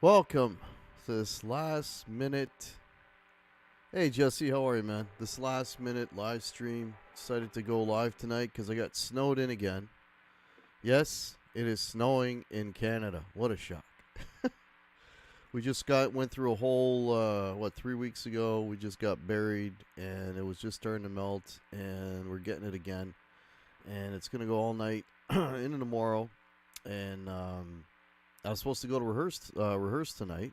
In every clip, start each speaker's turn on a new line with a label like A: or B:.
A: Welcome to this last minute. Hey Jesse, how are you, man? This last minute live stream. Decided to go live tonight because I got snowed in again. Yes, it is snowing in Canada. What a shock. We just went through a whole 3 weeks ago. We just got buried and it was just starting to melt, and we're getting it again. And it's gonna go all night into tomorrow. And I was supposed to go to rehearse tonight,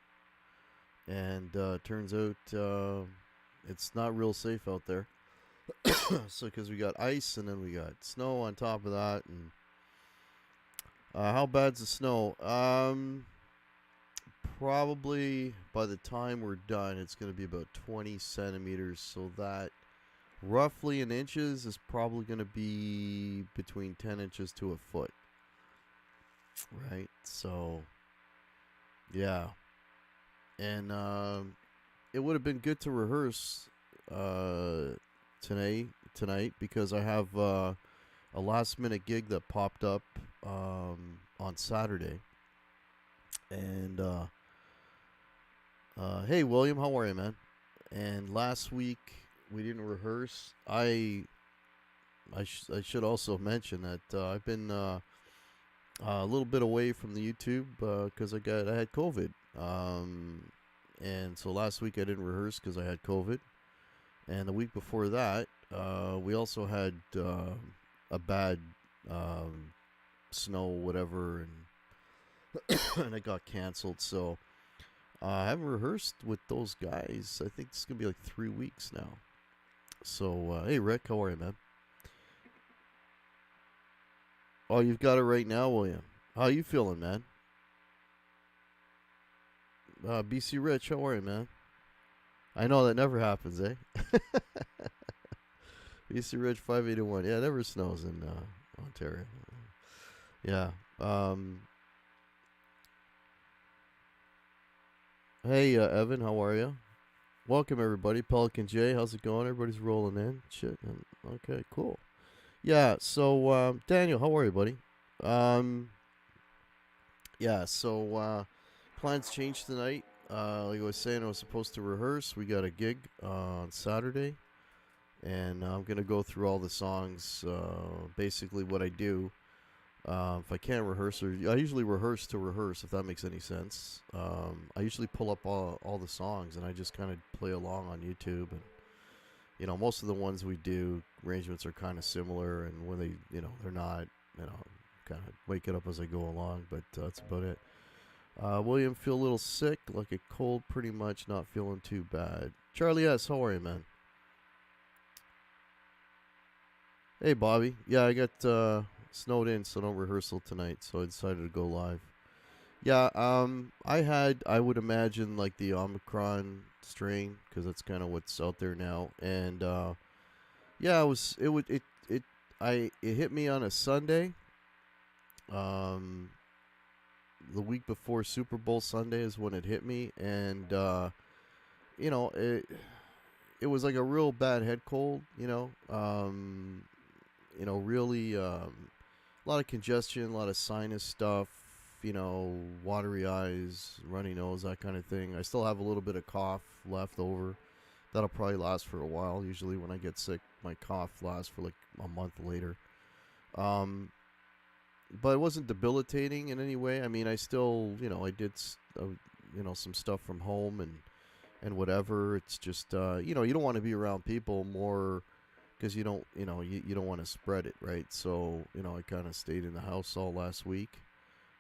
A: and turns out it's not real safe out there. So, because we got ice and then we got snow on top of that, and how bad's the snow? Probably by the time we're done, it's going to be about 20 centimeters. So that roughly in inches is probably going to be between 10 inches to a foot. Right, so yeah, and it would have been good to rehearse tonight because I have a last minute gig that popped up on Saturday. And hey William, how are you, man? And last week we didn't rehearse. I should also mention that I've been a little bit away from the YouTube because I had COVID, and so last week I didn't rehearse because I had COVID, and the week before that we also had a bad snow whatever, and and it got canceled. So I haven't rehearsed with those guys. I think it's gonna be like 3 weeks now. So hey Rick, how are you, man? Oh, you've got it right now, William. How you feeling, man? BC Rich, how are you, man? I know that never happens, eh? BC Rich 581. Yeah, it never snows in Ontario. Yeah. Hey, Evan, how are you? Welcome, everybody. Pelican J, how's it going? Everybody's rolling in. Shit. Okay, cool. Yeah, so Daniel, how are you, buddy? Yeah, so plans changed tonight. Like I was saying, I was supposed to rehearse. We got a gig on Saturday, and I'm gonna go through all the songs. Basically, what I do. If I can't rehearse, I usually rehearse to rehearse, if that makes any sense. I usually pull up all the songs, and I just kind of play along on YouTube, and most of the ones we do, arrangements are kind of similar, and when they, they're not, kind of wake it up as I go along, but that's about it. William, feel a little sick, like a cold, pretty much, not feeling too bad. Charlie S., how are you, man? Hey, Bobby. Yeah, I got snowed in, so no rehearsal tonight, so I decided to go live. Yeah, I would imagine, like, the Omicron strain, because that's kind of what's out there now, and yeah, it hit me on a Sunday. The week before Super Bowl Sunday is when it hit me, and it was like a real bad head cold. Really a lot of congestion, a lot of sinus stuff. Watery eyes, runny nose, that kind of thing. I still have a little bit of cough left over. That'll probably last for a while. Usually when I get sick, my cough lasts for like a month later. But it wasn't debilitating in any way. I mean, I still, I did, some stuff from home and whatever. It's just, you don't want to be around people more because you don't want to spread it, right? So, I kind of stayed in the house all last week.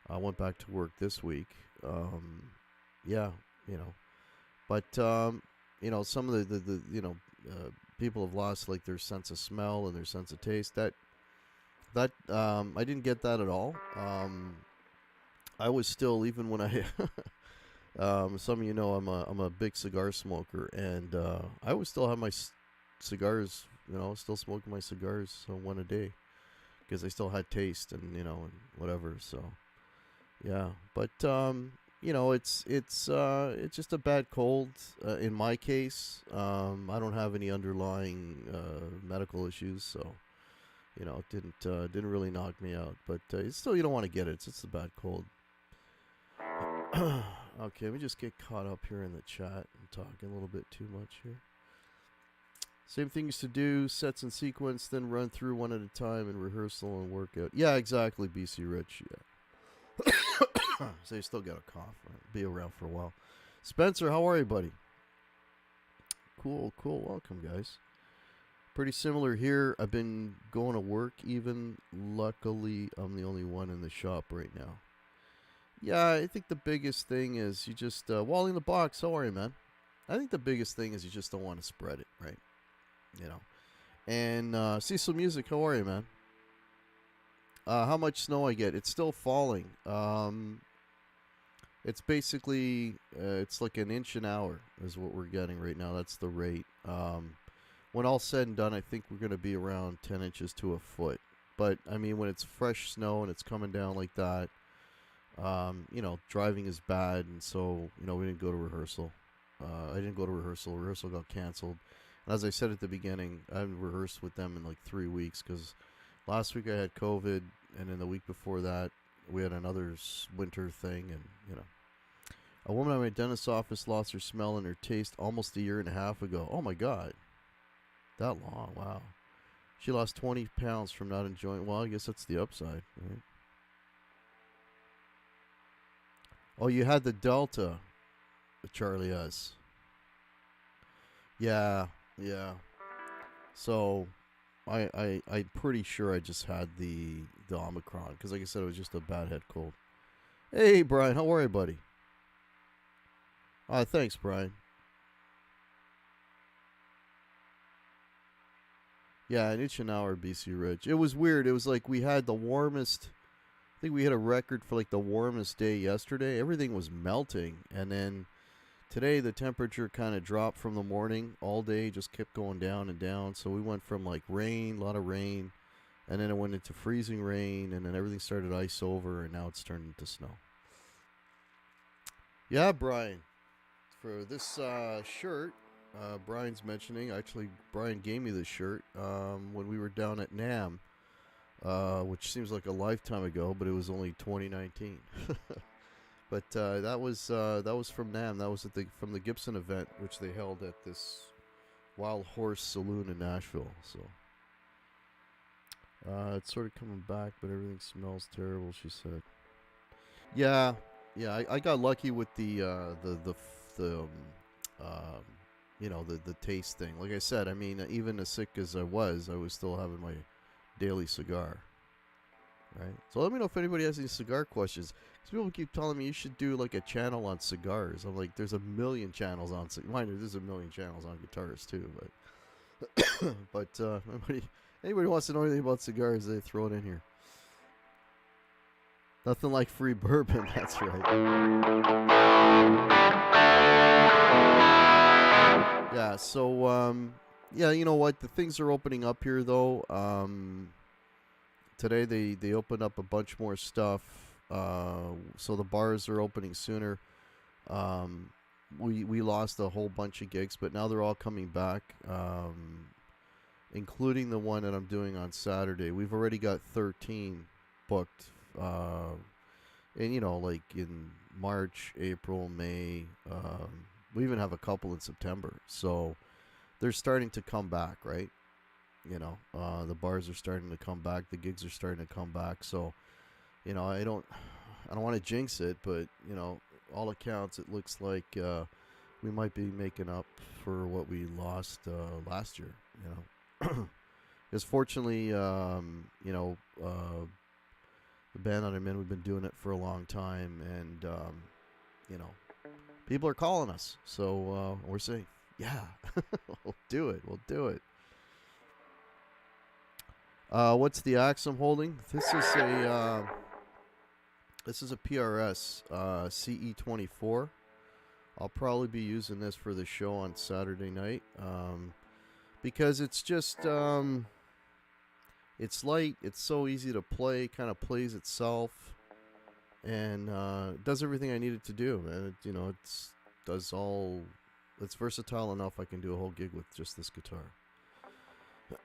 A: I went back to work this week. Yeah, but some of the people have lost like their sense of smell and their sense of taste. I didn't get that at all. I was still, even when I some of you know I'm a big cigar smoker, and I would still have my cigars. Still smoking my cigars one a day because I still had taste and whatever. So yeah, but it's just a bad cold in my case. I don't have any underlying medical issues, so it didn't really knock me out. But it's still, you don't want to get it. It's just a bad cold. Okay, let me just get caught up here in the chat and talking a little bit too much here. Same things to do, sets and sequence, then run through one at a time in rehearsal and workout. Yeah, exactly, BC Rich. Yeah. So you still got a cough. Right? Be around for a while. Spencer, how are you, buddy? Cool. Welcome, guys. Pretty similar here. I've been going to work even. Luckily, I'm the only one in the shop right now. Yeah, I think the biggest thing is you just... Wally in the box, how are you, man? I think the biggest thing is you just don't want to spread it, right? And Cecil Music, how are you, man? How much snow I get? It's still falling. It's basically, it's like an inch an hour is what we're getting right now. That's the rate. When all said and done, I think we're going to be around 10 inches to a foot. But, I mean, when it's fresh snow and it's coming down like that, driving is bad. And so, we didn't go to rehearsal. I didn't go to rehearsal. Rehearsal got canceled. And as I said at the beginning, I haven't rehearsed with them in like 3 weeks because last week I had COVID. And then the week before that, we had another winter thing. And, a woman at my dentist's office lost her smell and her taste almost a year and a half ago. Oh, my God. That long. Wow. She lost 20 pounds from not enjoying. Well, I guess that's the upside, right? Oh, you had the Delta, Charlie S. Yeah. So, I'm pretty sure I just had the Omicron because, like I said, it was just a bad head cold. Hey, Brian, how are you, buddy? Thanks, Brian. Yeah, an inch an hour, BC Rich. It was weird. It was like we had the warmest... I think we hit a record for like the warmest day yesterday. Everything was melting. And then today the temperature kind of dropped from the morning all day. Just kept going down and down. So we went from like rain, a lot of rain. And then it went into freezing rain. And then everything started to ice over. And now it's turned into snow. Yeah, Brian. For this shirt... Brian's mentioning, actually, Brian gave me this shirt when we were down at NAMM, which seems like a lifetime ago, but it was only 2019. But that was from NAMM. That was from the Gibson event, which they held at this Wild Horse Saloon in Nashville. So it's sort of coming back, but everything smells terrible, she said. Yeah, I got lucky with the taste thing. Like I said, I mean, even as sick as I was still having my daily cigar. Right? So let me know if anybody has any cigar questions. Because people keep telling me you should do like a channel on cigars. I'm like, there's a million channels on cigars. There's a million channels on guitars too. But anybody wants to know anything about cigars, they throw it in here. Nothing like free bourbon. That's right. Yeah, so, you know what? The things are opening up here, though. Today they opened up a bunch more stuff. So the bars are opening sooner. We lost a whole bunch of gigs, but now they're all coming back, including the one that I'm doing on Saturday. We've already got 13 booked. And, like in March, April, May, we even have a couple in September. So they're starting to come back, right? The bars are starting to come back. The gigs are starting to come back. So, I don't want to jinx it, but, all accounts, it looks like we might be making up for what we lost last year, Because fortunately, the band that I'm in, we've been doing it for a long time, and, people are calling us, so we're safe. Yeah, we'll do it. We'll do it. What's the axe I'm holding? This is a PRS CE24. I'll probably be using this for the show on Saturday night because it's just it's light. It's so easy to play. Kind of plays itself, and does everything I need it to do. And it's versatile enough. I can do a whole gig with just this guitar.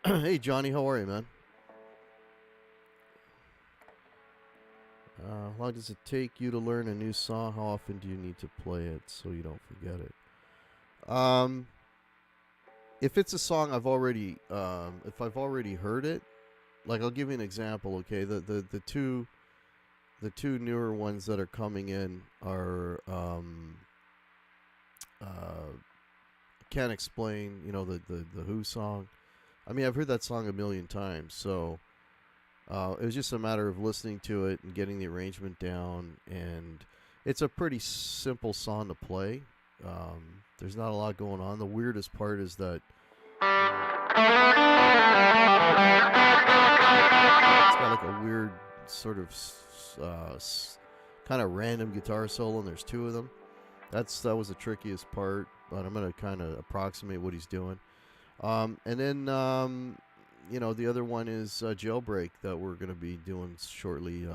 A: Hey Johnny, how are you, man? How long does it take you to learn a new song? How often do you need to play it so you don't forget it? If it's a song if I've already heard it, like I'll give you an example. Okay, the two newer ones that are coming in are Can't Explain. You know, the Who song. I mean, I've heard that song a million times, so. It was just a matter of listening to it and getting the arrangement down, and it's a pretty simple song to play. There's not a lot going on. The weirdest part is that it's got like a weird sort of kind of random guitar solo, and there's two of them. That was the trickiest part, but I'm going to kind of approximate what he's doing. And then the other one is Jailbreak that we're going to be doing shortly.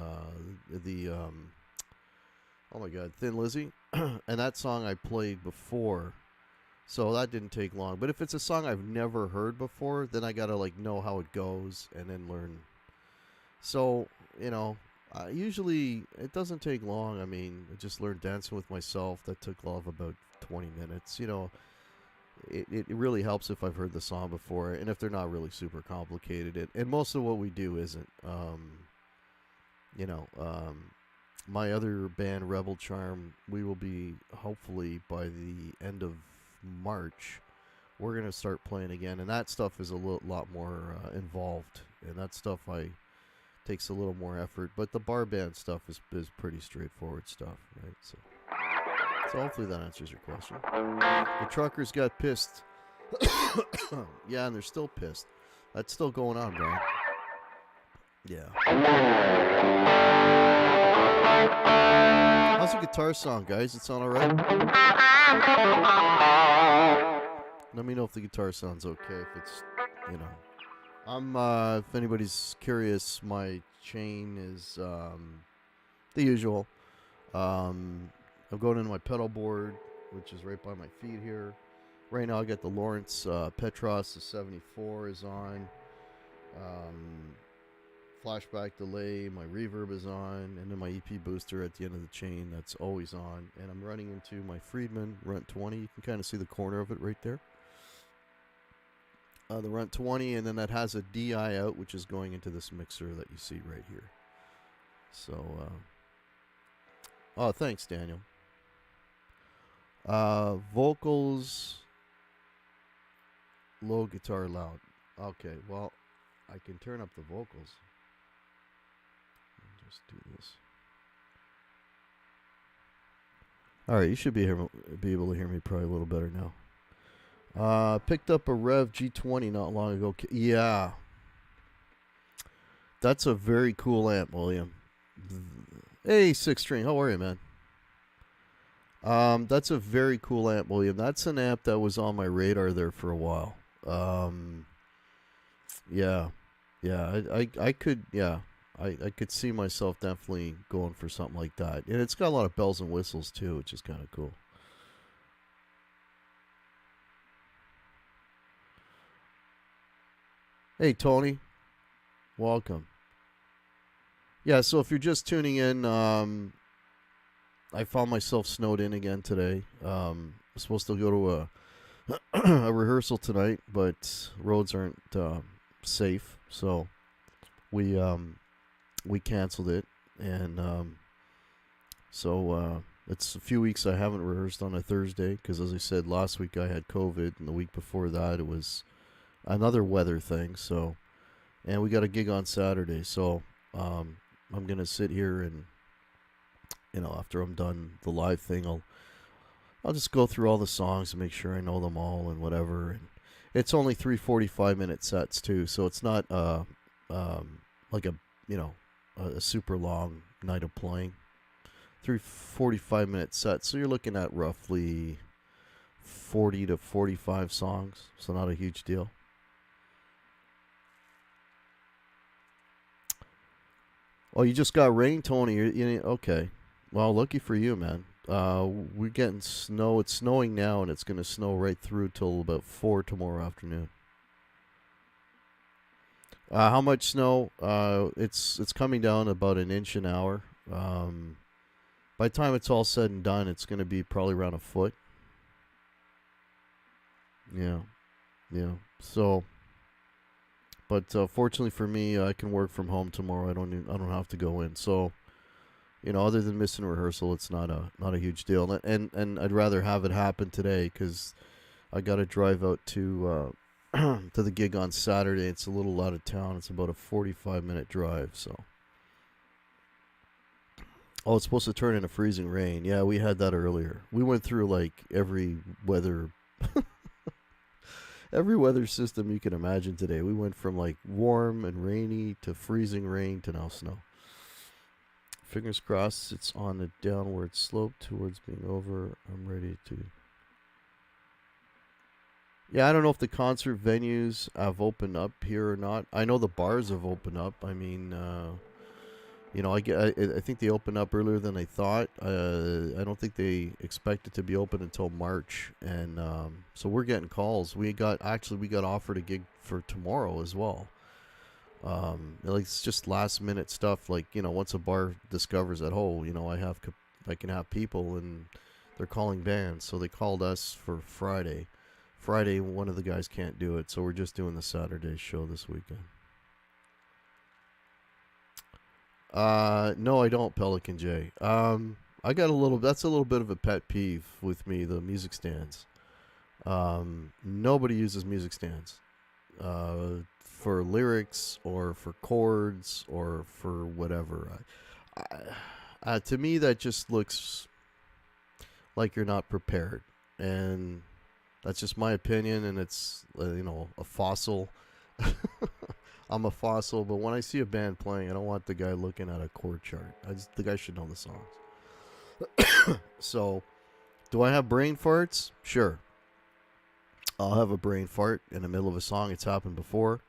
A: Oh my God, Thin Lizzy. And that song I played before, so that didn't take long. But if it's a song I've never heard before, then I got to know how it goes and then learn. So, usually it doesn't take long. I mean, I just learned Dancing with Myself. That took about 20 minutes. It really helps if I've heard the song before, and if they're not really super complicated. And most of what we do isn't. My other band, Rebel Charm, we will be, hopefully, by the end of March, we're going to start playing again. And that stuff is a lot more involved. And that stuff takes a little more effort. But the bar band stuff is pretty straightforward stuff, right? So hopefully that answers your question. The truckers got pissed. Yeah, and they're still pissed. That's still going on, Brian. Yeah. How's the guitar sound, guys? It sound alright? Let me know if the guitar sounds okay. If it's, I'm, if anybody's curious, my chain is the usual. I'm going into my pedal board, which is right by my feet here. Right now I got the Lawrence Petros, the 74 is on. Flashback delay, my reverb is on, and then my EP booster at the end of the chain, that's always on. And I'm running into my Friedman Runt 20. You can kind of see the corner of it right there. The Runt 20, and then that has a DI out, which is going into this mixer that you see right here. So, thanks, Daniel. Vocals, low, guitar loud. Okay, well, I can turn up the vocals. Just do this. All right, you should be able to hear me probably a little better now. Picked up a Rev G20 not long ago. Yeah, that's a very cool amp, William. Hey, Six String, how are you, man? That's a very cool amp, William. That's an amp that was on my radar there for a while. I could see myself definitely going for something like that. And it's got a lot of bells and whistles too, which is kind of cool. Hey, Tony. Welcome. Yeah, so if you're just tuning in, I found myself snowed in again today. I'm supposed to go to a rehearsal tonight, but roads aren't safe, so we canceled it, and so it's a few weeks I haven't rehearsed on a Thursday because, as I said, last week I had COVID, and the week before that it was another weather thing. So, and we got a gig on Saturday, so I'm gonna sit here and after I'm done the live thing, I'll just go through all the songs and make sure I know them all and whatever. And it's only 3 45-minute sets too, so it's not like a a super long night of playing. 3 45-minute sets, so you're looking at roughly 40 to 45 songs, so not a huge deal. Oh, you just got rain, Tony. Okay. Well, lucky for you, man. We're getting snow. It's snowing now, and it's going to snow right through till about 4 tomorrow afternoon. How much snow? It's coming down about an inch an hour. By the time it's all said and done, it's going to be probably around a foot. Yeah, yeah. So, but fortunately for me, I can work from home tomorrow. I don't have to go in. So, other than missing rehearsal, it's not a huge deal. And I'd rather have it happen today because I got to drive out to to the gig on Saturday. It's a little out of town. It's about a 45-minute drive. So, oh, it's supposed to turn into freezing rain. Yeah, we had that earlier. We went through like every weather. Every weather system you can imagine today. We went from like warm and rainy to freezing rain to now snow. Fingers crossed it's on a downward slope towards being over. I'm ready to... Yeah, I don't know if the concert venues have opened up here or not. I know the bars have opened up. I mean, I think they opened up earlier than I thought. I don't think they expect it to be open until March, and so we're getting calls. We got offered a gig for tomorrow as well. Like it's just last minute stuff. Like once a bar discovers that I can have people, and they're calling bands, so they called us for Friday. Friday, one of the guys can't do it, so we're just doing the Saturday show this weekend. No, I don't, Pelican J. I got that's a little bit of a pet peeve with me, the music stands. Nobody uses music stands, for lyrics or for chords or for whatever. To me, that just looks like you're not prepared. And that's just my opinion, and it's, a fossil. I'm a fossil, but when I see a band playing, I don't want the guy looking at a chord chart. The guy should know the songs. So, do I have brain farts? Sure. I'll have a brain fart in the middle of a song. It's happened before.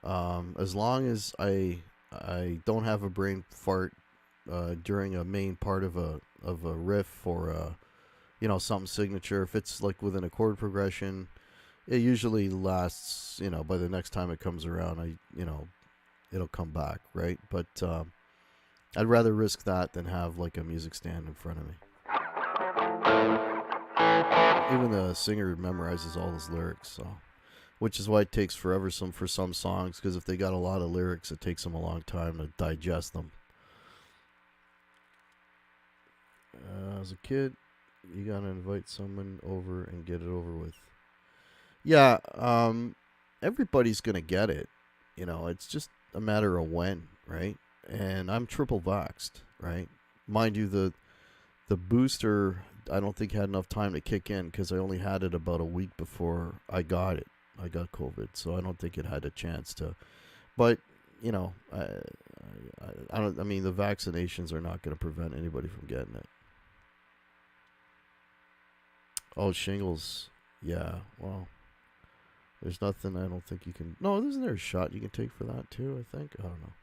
A: As long as I don't have a brain fart during a main part of a riff or something signature. If it's like within a chord progression, it usually lasts, by the next time it comes around, it'll come back, right? But I'd rather risk that than have like a music stand in front of me. Even the singer memorizes all his lyrics, so, which is why it takes forever for some songs, because if they got a lot of lyrics, it takes them a long time to digest them. As a kid, you gotta invite someone over and get it over with. Yeah, everybody's gonna get it. It's just a matter of when, right? And I'm triple vaxxed, right? Mind you, the booster, I don't think had enough time to kick in because I only had it about a week before I got it. I got COVID, so I don't think it had a chance to. But I don't. I mean, the vaccinations are not going to prevent anybody from getting it. Oh, shingles. Yeah. Well, there's nothing. I don't think you can. No, isn't there a shot you can take for that too? I think. I don't know.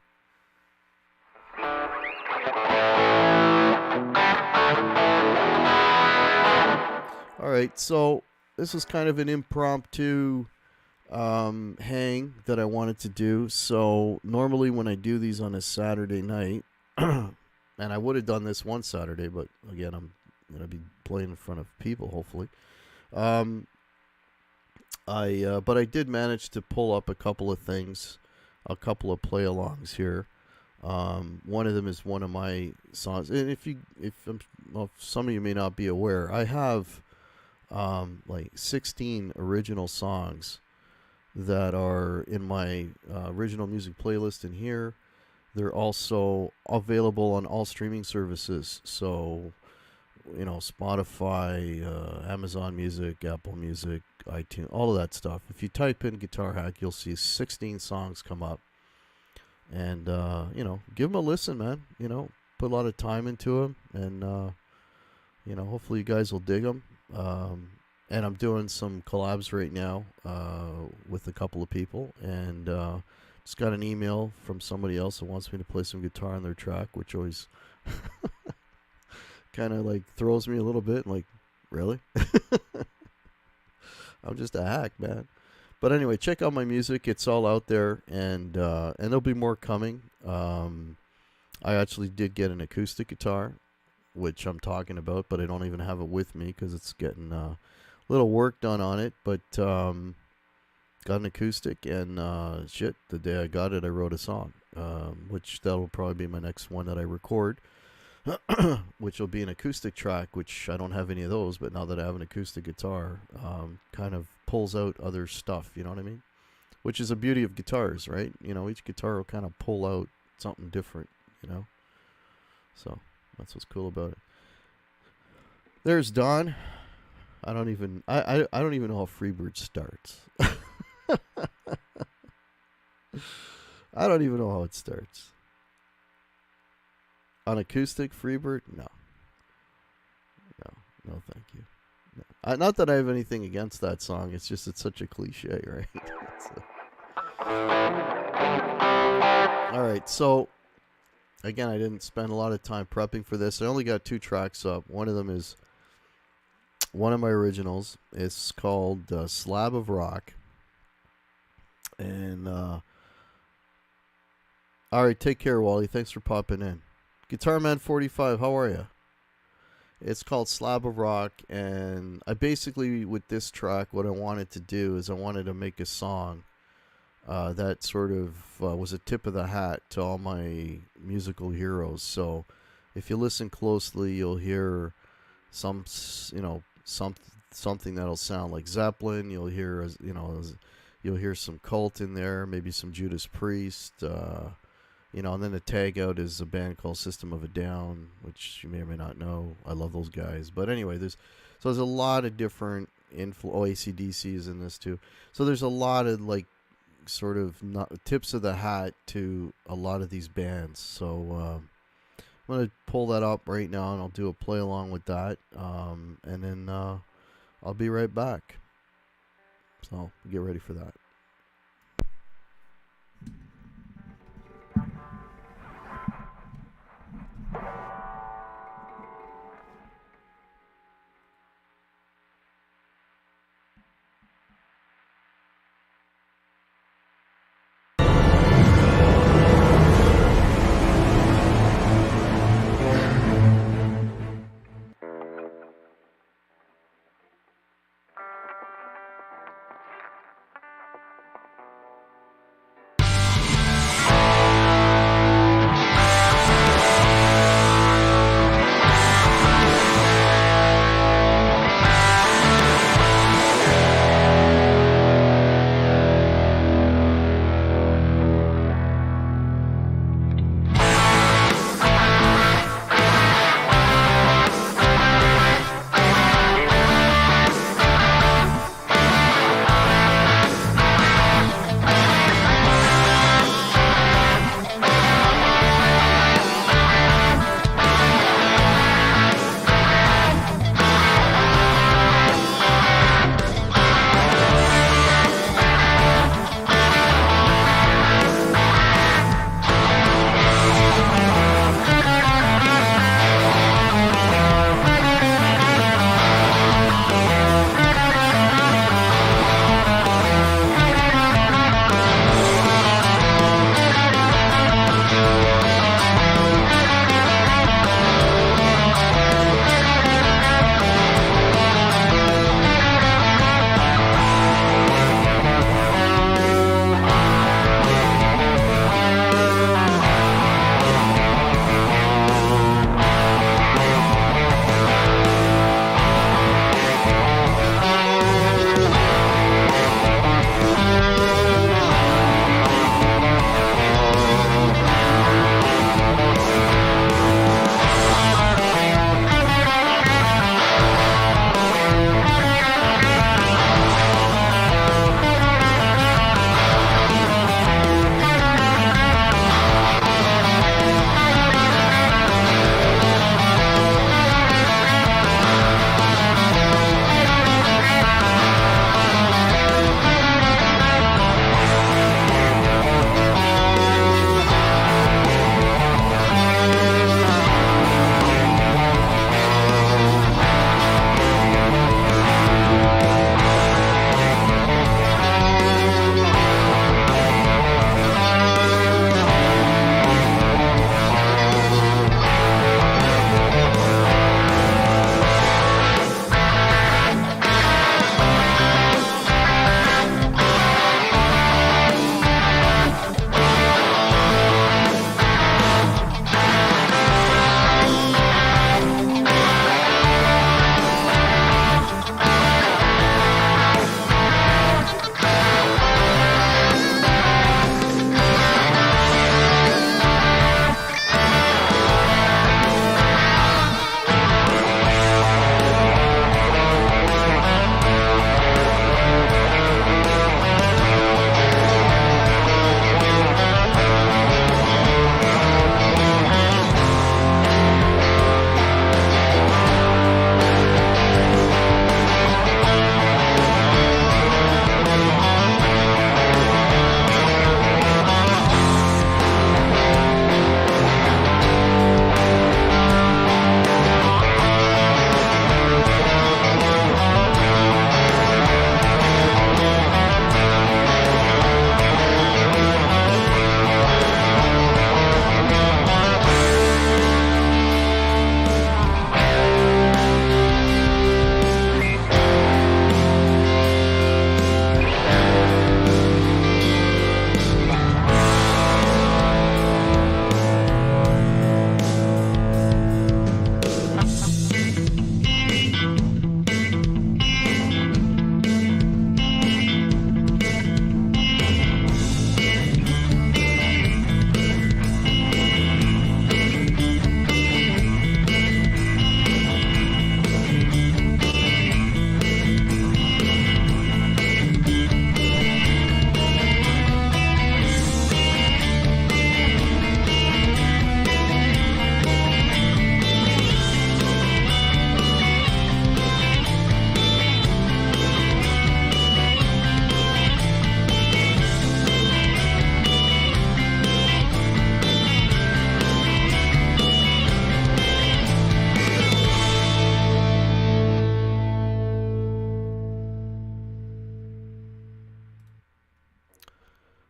A: All right, so this is kind of an impromptu hang that I wanted to do. So normally when I do these on a Saturday night, and I would have done this one Saturday, but again, I'm going to be playing in front of people, hopefully. But I did manage to pull up a couple of things, a couple of play-alongs here. One of them is one of my songs, and if some of you may not be aware, I have like 16 original songs that are in my original music playlist in here. They're also available on all streaming services. So Spotify, Amazon Music, Apple Music, iTunes, all of that stuff. If you type in Guitar Hack, you'll see 16 songs come up. And, give them a listen, man. Put a lot of time into them. And, hopefully you guys will dig them. And I'm doing some collabs right now with a couple of people. And just got an email from somebody else that wants me to play some guitar on their track, which always kind of like throws me a little bit. Like, really? I'm just a hack, man. But anyway, check out my music. It's all out there, and there'll be more coming. I actually did get an acoustic guitar, which I'm talking about, but I don't even have it with me because it's getting a little work done on it. But got an acoustic, and the day I got it, I wrote a song, which that'll probably be my next one that I record. Which will be an acoustic track, which I don't have any of those, but now that I have an acoustic guitar, kind of pulls out other stuff, you know what I mean? Which is the beauty of guitars, right? Each guitar will kind of pull out something different, So that's what's cool about it. There's Don. I don't even know how Freebird starts. I don't even know how it starts. On acoustic, Freebird? No, thank you. No. Not that I have anything against that song. It's just it's such a cliche, right? All right, so again, I didn't spend a lot of time prepping for this. I only got 2 tracks up. One of them is one of my originals. It's called Slab of Rock. And all right, take care, Wally. Thanks for popping in. Guitar Man 45, how are you? It's called Slab of Rock, and I basically, with this track, what I wanted to do is I wanted to make a song that sort of was a tip of the hat to all my musical heroes. So if you listen closely, you'll hear something that'll sound like Zeppelin. You'll hear, you'll hear some Cult in there, maybe some Judas Priest, and then the tag out is a band called System of a Down, which you may or may not know. I love those guys. But anyway, there's a lot of different AC/DC is in this too. So there's a lot of sort of tips of the hat to a lot of these bands. So I'm going to pull that up right now, and I'll do a play along with that. And then I'll be right back. So get ready for that.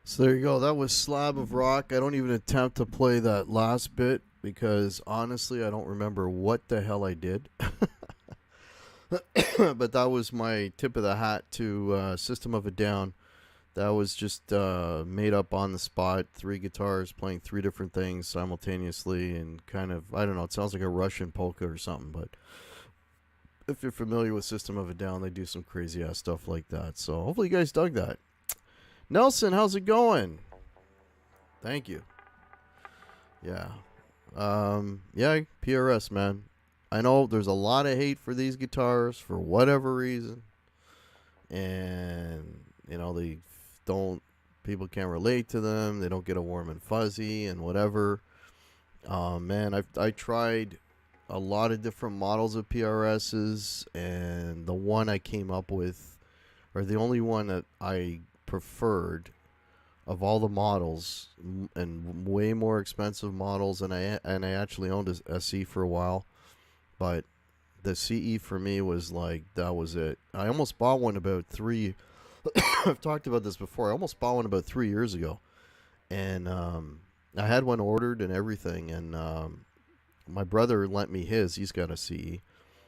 A: So there you go. That was Slab of Rock. I don't even attempt to play that last bit because honestly, I don't remember what the hell I did. But that was my tip of the hat to System of a Down. That was just made up on the spot. 3 guitars playing 3 different things simultaneously, and kind of, I don't know, it sounds like a Russian polka or something. But if you're familiar with System of a Down, they do some crazy ass stuff like that. So hopefully you guys dug that. Nelson, how's it going? Thank you. Yeah. Yeah, PRS, man. I know there's a lot of hate for these guitars for whatever reason. And, they don't, people can't relate to them. They don't get a warm and fuzzy and whatever. Man, I tried a lot of different models of PRSs, and the one I came up with, or the only one that I preferred of all the models, and way more expensive models, and I actually owned a SE for a while, but the CE for me was like, that was it. I almost bought one about 3 I've talked about this before. I almost bought one about 3 years ago, and I had one ordered and everything, and my brother lent me his. He's got a CE,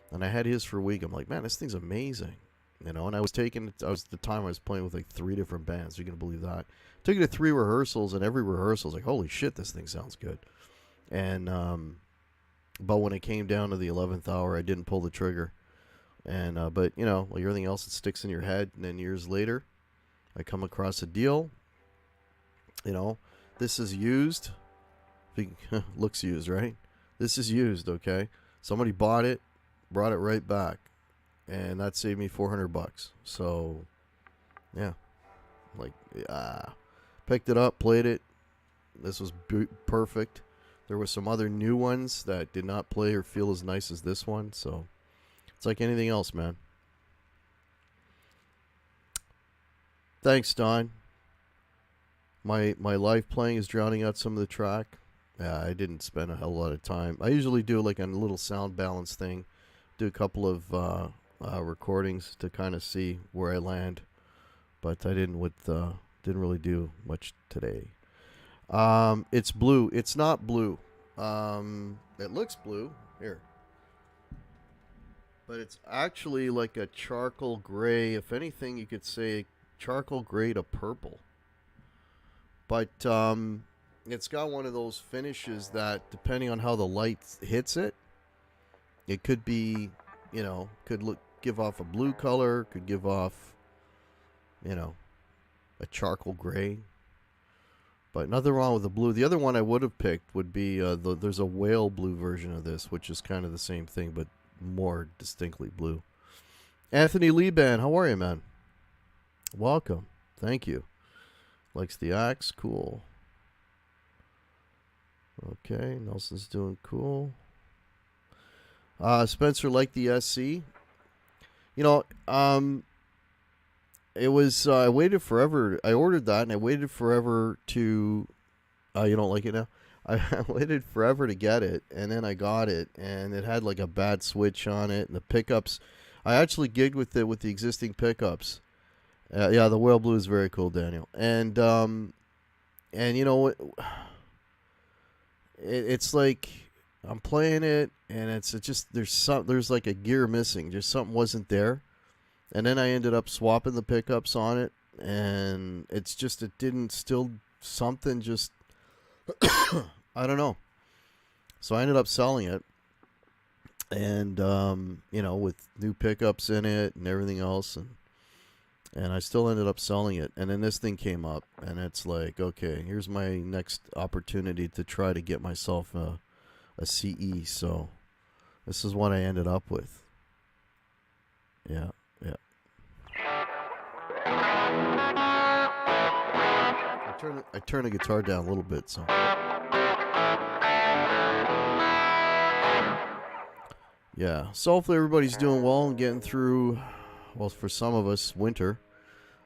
A: and I had his for a week. I'm like, man, this thing's amazing. And I was the time I was playing with like 3 different bands. You can believe that. Took it to 3 rehearsals, and every rehearsal was like, holy shit, this thing sounds good. And but when it came down to the 11th hour, I didn't pull the trigger. And but like everything else, it sticks in your head. And then years later, I come across a deal. This is used. Looks used, right? This is used. Okay, somebody bought it, brought it right back. And that saved me $400. So, yeah, picked it up, played it. This was perfect. There were some other new ones that did not play or feel as nice as this one. So, it's like anything else, man. Thanks, Don. My live playing is drowning out some of the track. I didn't spend a hell of a lot of time. I usually do like a little sound balance thing. Do a couple of recordings to kind of see where I land, but I didn't really do much today. It's blue. It's not blue. It looks blue here, but it's actually like a charcoal gray. If anything, you could say charcoal gray to purple. But it's got one of those finishes that, depending on how the light hits it, it could be, give off a blue color, could give off, a charcoal gray. But nothing wrong with the blue. The other one I would have picked would be, there's a whale blue version of this, which is kind of the same thing, but more distinctly blue. Anthony Liban, how are you, man? Welcome. Thank you. Likes the axe. Cool. Okay, Nelson's doing cool. Spencer liked the SC. It was, I waited forever. I ordered that, and I waited forever to, you don't like it now? I waited forever to get it, and then I got it, and it had like a bad switch on it, and the pickups, I actually gigged with it with the existing pickups. Yeah, the whale blue is very cool, Daniel. And it's like, I'm playing it, and it's just, there's like a gear missing. Just something wasn't there. And then I ended up swapping the pickups on it, and it didn't, still something just, I don't know. So I ended up selling it, and, with new pickups in it and everything else, and I still ended up selling it. And then this thing came up, and it's like, okay, here's my next opportunity to try to get myself a CE. So this is what I ended up with. Yeah. I turn the guitar down a little bit, so. Yeah. So hopefully everybody's doing well and getting through, well, for some of us, winter.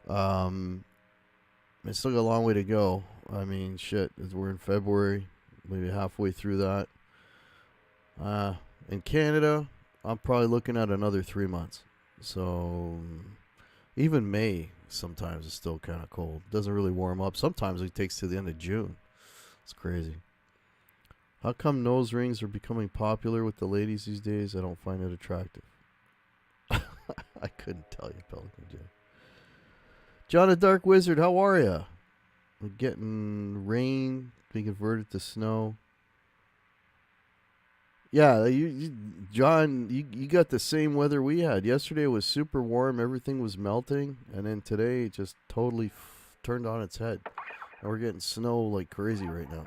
A: It's still got a long way to go. I mean, shit, we're in February, maybe halfway through that. In Canada, I'm probably looking at another 3 months. So Even May sometimes is still kind of cold. Doesn't really warm up. Sometimes it takes to the end of June. It's crazy. How come nose rings are becoming popular with the ladies these days? I don't find it attractive. I couldn't tell you, Pelican J. John the Dark Wizard, how are ya? We're getting rain being converted to snow. Yeah, John, you got the same weather we had. Yesterday was super warm, everything was melting, and then today it just totally turned on its head. And we're getting snow like crazy right now.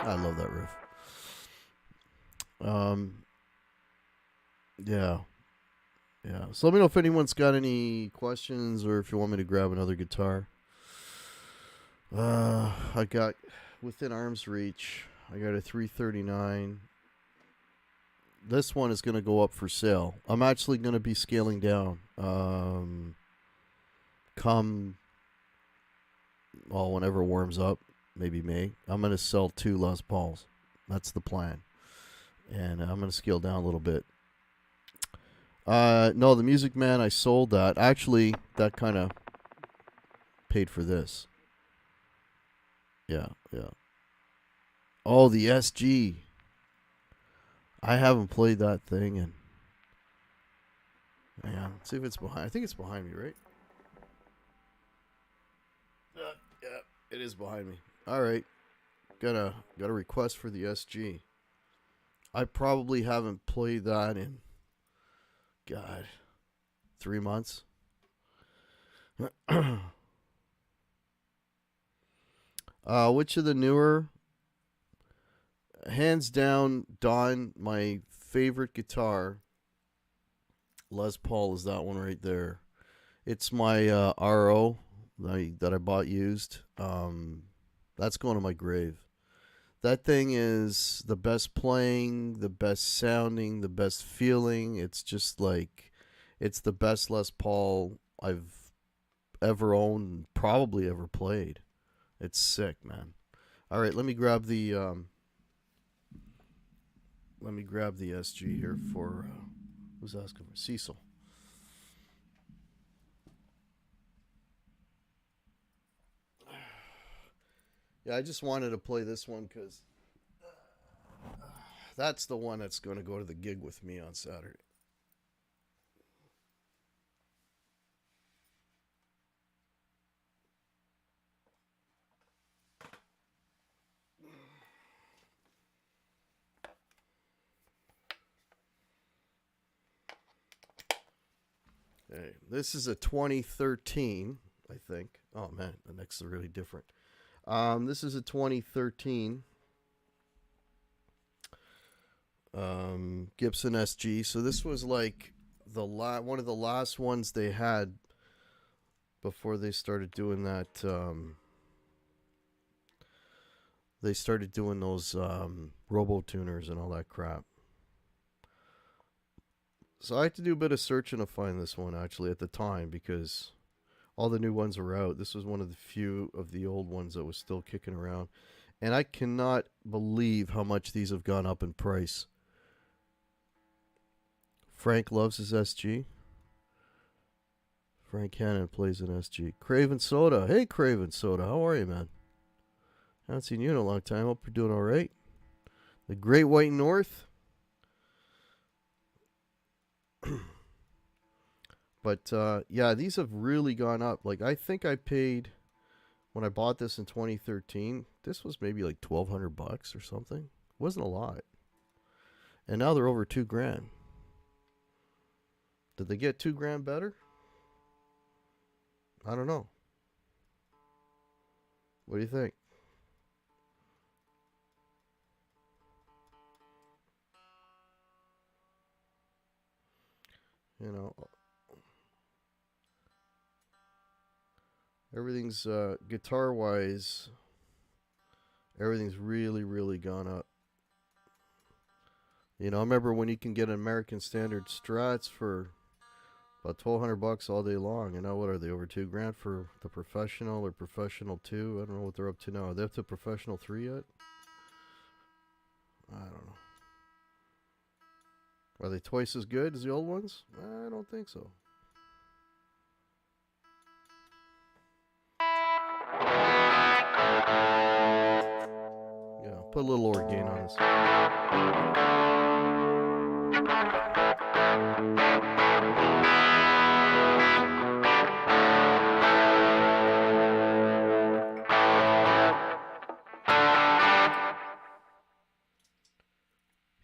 A: I love that riff. Yeah. Yeah. So let me know if anyone's got any questions or if you want me to grab another guitar. I got within arm's reach. I got a 339. This one is going to go up for sale. I'm actually going to be scaling down. Whenever it warms up, maybe May, I'm going to sell 2 Les Pauls. That's the plan. And I'm going to scale down a little bit. No, the Music Man, I sold that. Actually, that kind of paid for this. Yeah. Oh, the SG. I haven't played that thing, and hang on, let's see if it's behind. I think it's behind me, right? Yeah, it is behind me. All right, got a request for the SG. I probably haven't played that in 3 months. Which of the newer? Hands down, Don, my favorite guitar, Les Paul, is that one right there. It's my RO that I bought used. That's going to my grave. That thing is the best playing, the best sounding, the best feeling. It's just like, it's the best Les Paul I've ever owned, probably ever played. It's sick, man. All right, let me grab the SG here for who's asking for Cecil. Yeah, I just wanted to play this one because that's the one that's going to go to the gig with me on Saturday. Hey, this is a 2013, I think. Oh man, the necks are really different. This is a 2013 Gibson Sg. So this was like one of the last ones they had before they started doing that. They started doing those robo tuners and all that crap. So I had to do a bit of searching to find this one actually at the time because all the new ones are out. This was one of the few of the old ones that was still kicking around. And I cannot believe how much these have gone up in price. Frank loves his SG. Frank Hannon plays an SG. Craven Soda. Hey, Craven Soda. How are you, man? Haven't seen you in a long time. Hope you're doing all right. The Great White North. But, yeah, these have really gone up. Like, I think I paid, when I bought this in 2013, this was maybe like $1,200 or something. It wasn't a lot. And now they're over $2,000. Did they get $2,000 better? I don't know. What do you think? You know, everything's guitar-wise, everything's really, really gone up. You know, I remember when you can get American Standard Strats for About $1,200 all day long. And now what are they, over $2,000 for the professional or professional 2? I don't know what they're up to now. Are they up to professional 3 yet? I don't know. Are they twice as good as the old ones? I don't think so. Yeah, put a little organ on this.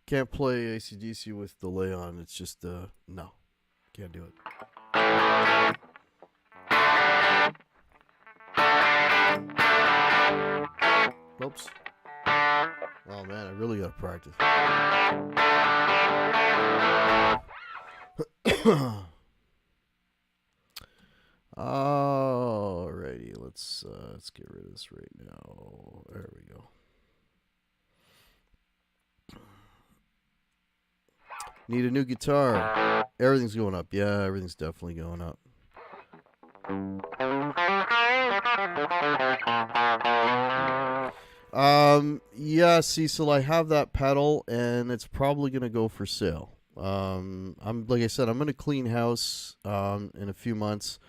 A: Can't play AC/DC with delay on. It's just, no. Can't do it. Oops. Oh, man, I really got to practice. Alrighty, let's get rid of this right now. There we go. Need a new guitar. Everything's going up. Yeah, everything's definitely going up. Yeah, Cecil, I have that pedal, and it's probably gonna go for sale. I'm like I said, I'm gonna clean house in a few months.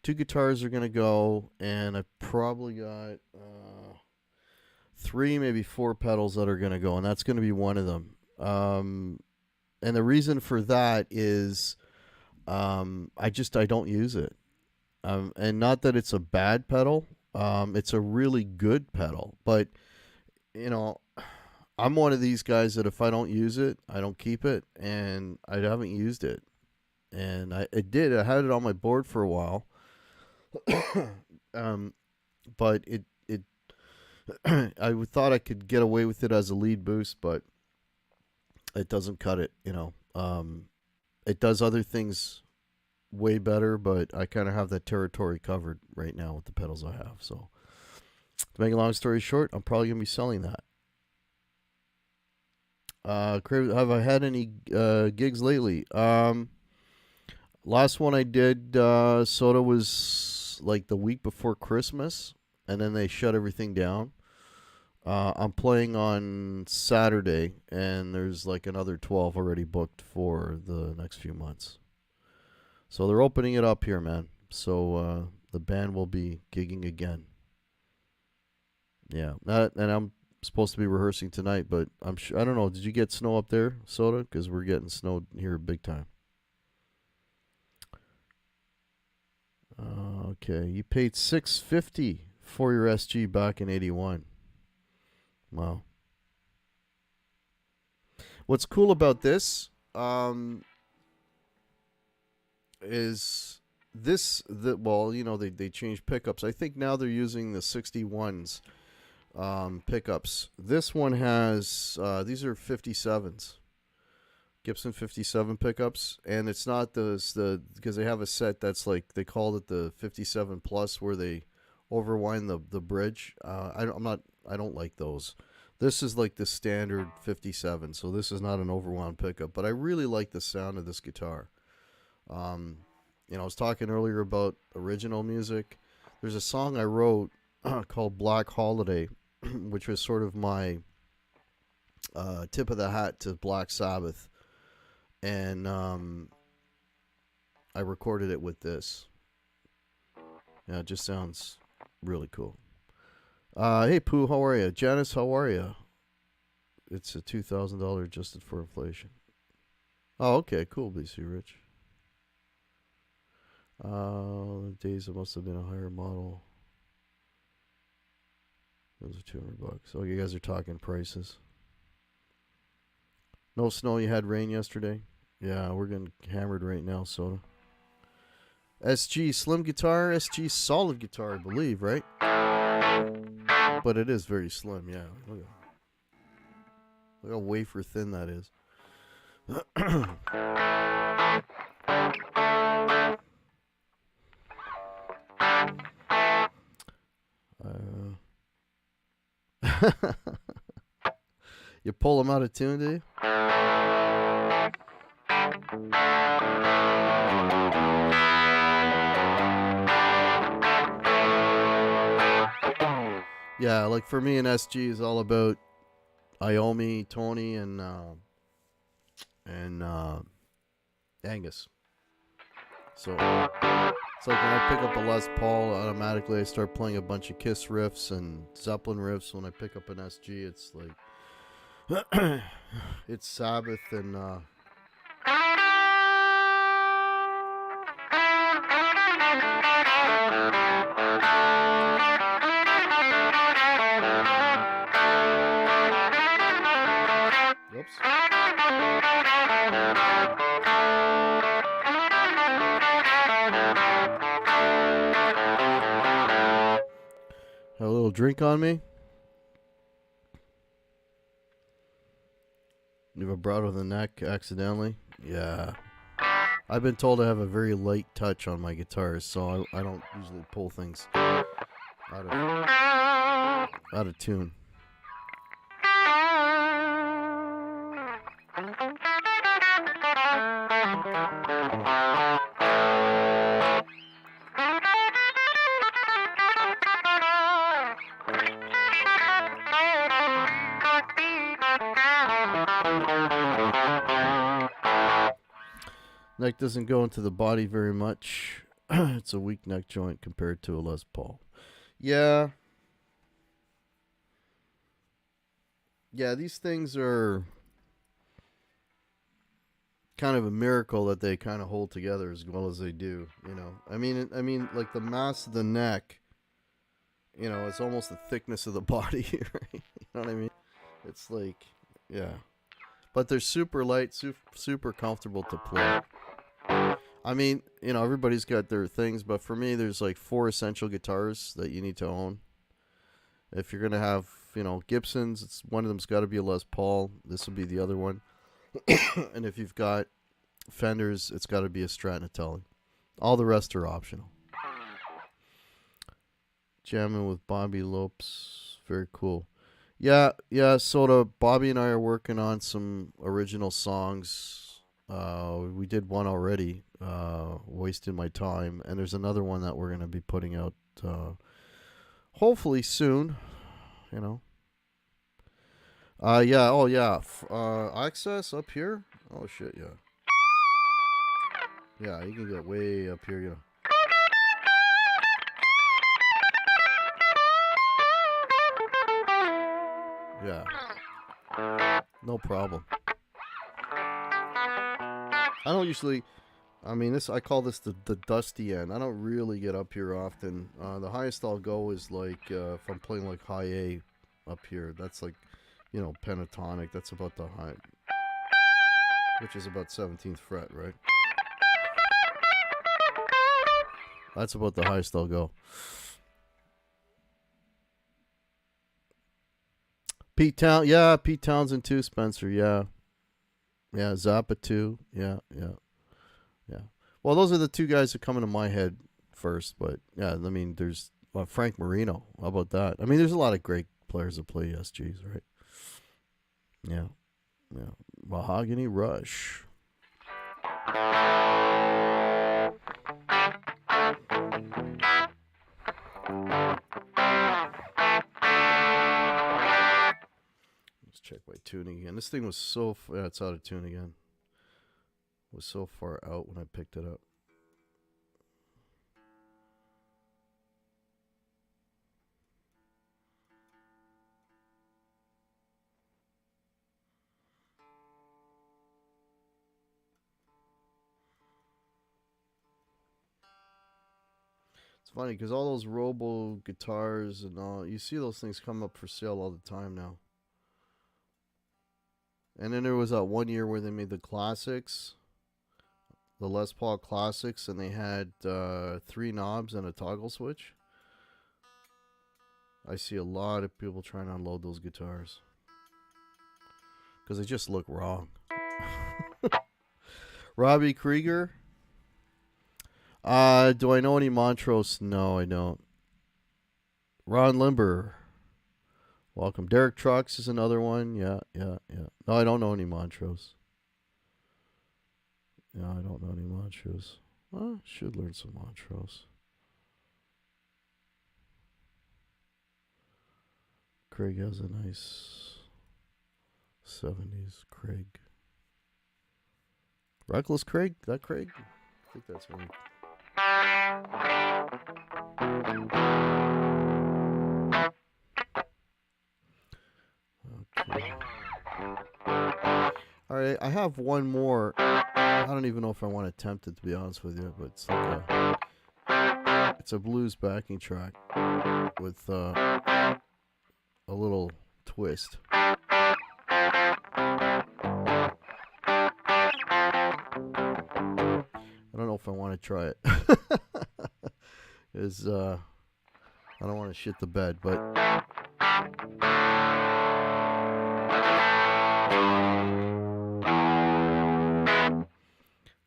A: 2 guitars are gonna go, and I've probably got 3, maybe 4 pedals that are gonna go, and that's gonna be one of them. And the reason for that is I don't use it. And not that it's a bad pedal. It's a really good pedal. But, you know, I'm one of these guys that if I don't use it, I don't keep it. And I haven't used it. And I had it on my board for a while. But it I thought I could get away with it as a lead boost, but it doesn't cut it, you know. It does other things way better, but I kind of have that territory covered right now with the pedals I have. So, to make a long story short, I'm probably going to be selling that. Have I had any gigs lately? Last one I did, Soda, was like the week before Christmas, and then they shut everything down. I'm playing on Saturday, and there's like another 12 already booked for the next few months. So they're opening it up here, man. So the band will be gigging again. Yeah, and I'm supposed to be rehearsing tonight, but I'm sure, I don't know. Did you get snow up there, Soda? Because we're getting snow here big time. Okay, you paid $650 for your SG back in '81. Wow. What's cool about this is well, you know, they changed pickups. I think now they're using the 61s pickups. This one has these are 57s. Gibson 57 pickups, and it's not the because they have a set that's like, they called it the 57 plus, where they overwind the bridge. I don't like those. This is like the standard 57, so this is not an overwound pickup, but I really like the sound of this guitar. You know, I was talking earlier about original music. There's a song I wrote called Black Holiday, which was sort of my tip of the hat to Black Sabbath. And I recorded it with this. Yeah, it just sounds really cool. Hey, Pooh, how are you? Janice, how are you? It's a $2,000 adjusted for inflation. Oh, okay, cool, BC Rich. Days it must have been a higher model. Those are $200. Oh, you guys are talking prices. No snow, you had rain yesterday? Yeah, we're getting hammered right now, Soda. SG slim guitar, SG solid guitar, I believe, right? But it is very slim, yeah. Look how wafer thin that is. You pull them out of tune, do you? Yeah, like for me, an SG is all about Iommi, Tony, and Angus. So it's like when I pick up a Les Paul, automatically I start playing a bunch of Kiss riffs and Zeppelin riffs. When I pick up an SG, it's like it's Sabbath and whoops. A little drink on me. You have a broad of the neck accidentally? Yeah. I've been told I have a very light touch on my guitars, so I don't usually pull things out of tune. Neck doesn't go into the body very much. It's a weak neck joint compared to a Les Paul. Yeah. Yeah, these things are kind of a miracle that they kind of hold together as well as they do, you know. I mean like the mass of the neck, you know, it's almost the thickness of the body, right? You know what I mean? It's like, yeah. But they're super light, super comfortable to play. I mean, you know, everybody's got their things, but for me, there's like 4 essential guitars that you need to own. If you're going to have, you know, Gibsons, one of them's got to be a Les Paul. This will be the other one. And if you've got Fenders, it's got to be a Strat. All the rest are optional. Jamming with Bobby Lopes. Very cool. Yeah, Soda. Bobby and I are working on some original songs. We did one already, Wasting My Time, and there's another one that we're going to be putting out hopefully soon, you know. Access up here? Oh shit, yeah. Yeah, you can get way up here, you know. Yeah. No problem. I don't usually, I mean, I call this the dusty end. I don't really get up here often. The highest I'll go is like, if I'm playing like high A up here, that's like, you know, pentatonic. That's about the high, which is about 17th fret, right? That's about the highest I'll go. Pete Townsend too, Spencer, yeah. Yeah, Zappa too. Yeah. Well, those are the 2 guys that come into my head first, but yeah, I mean, there's Frank Marino. How about that? I mean, there's a lot of great players that play SGs, right? Yeah. Mahogany Rush. Let's check my tuning again. This thing was so... Yeah, it's out of tune again. It was so far out when I picked it up. It's funny because all those Robo guitars and all, you see those things come up for sale all the time now. And then there was that one year where they made the classics, the Les Paul classics, and they had 3 knobs and a toggle switch. I see a lot of people trying to unload those guitars because they just look wrong. Robbie Krieger. Do I know any Montrose? No, I don't. Ron Limber. Welcome. Derek Trucks is another one. Yeah. No, I don't know any Montrose. Yeah, I don't know any Montrose. Well, should learn some Montrose. Craig has a nice 70s Craig. Reckless Craig? That Craig? I think that's me. Okay. Alright, I have one more. I don't even know if I want to attempt it, to be honest with you, but it's like it's a blues backing track with a little twist. I don't know if I want to try it. I don't want to shit the bed, but I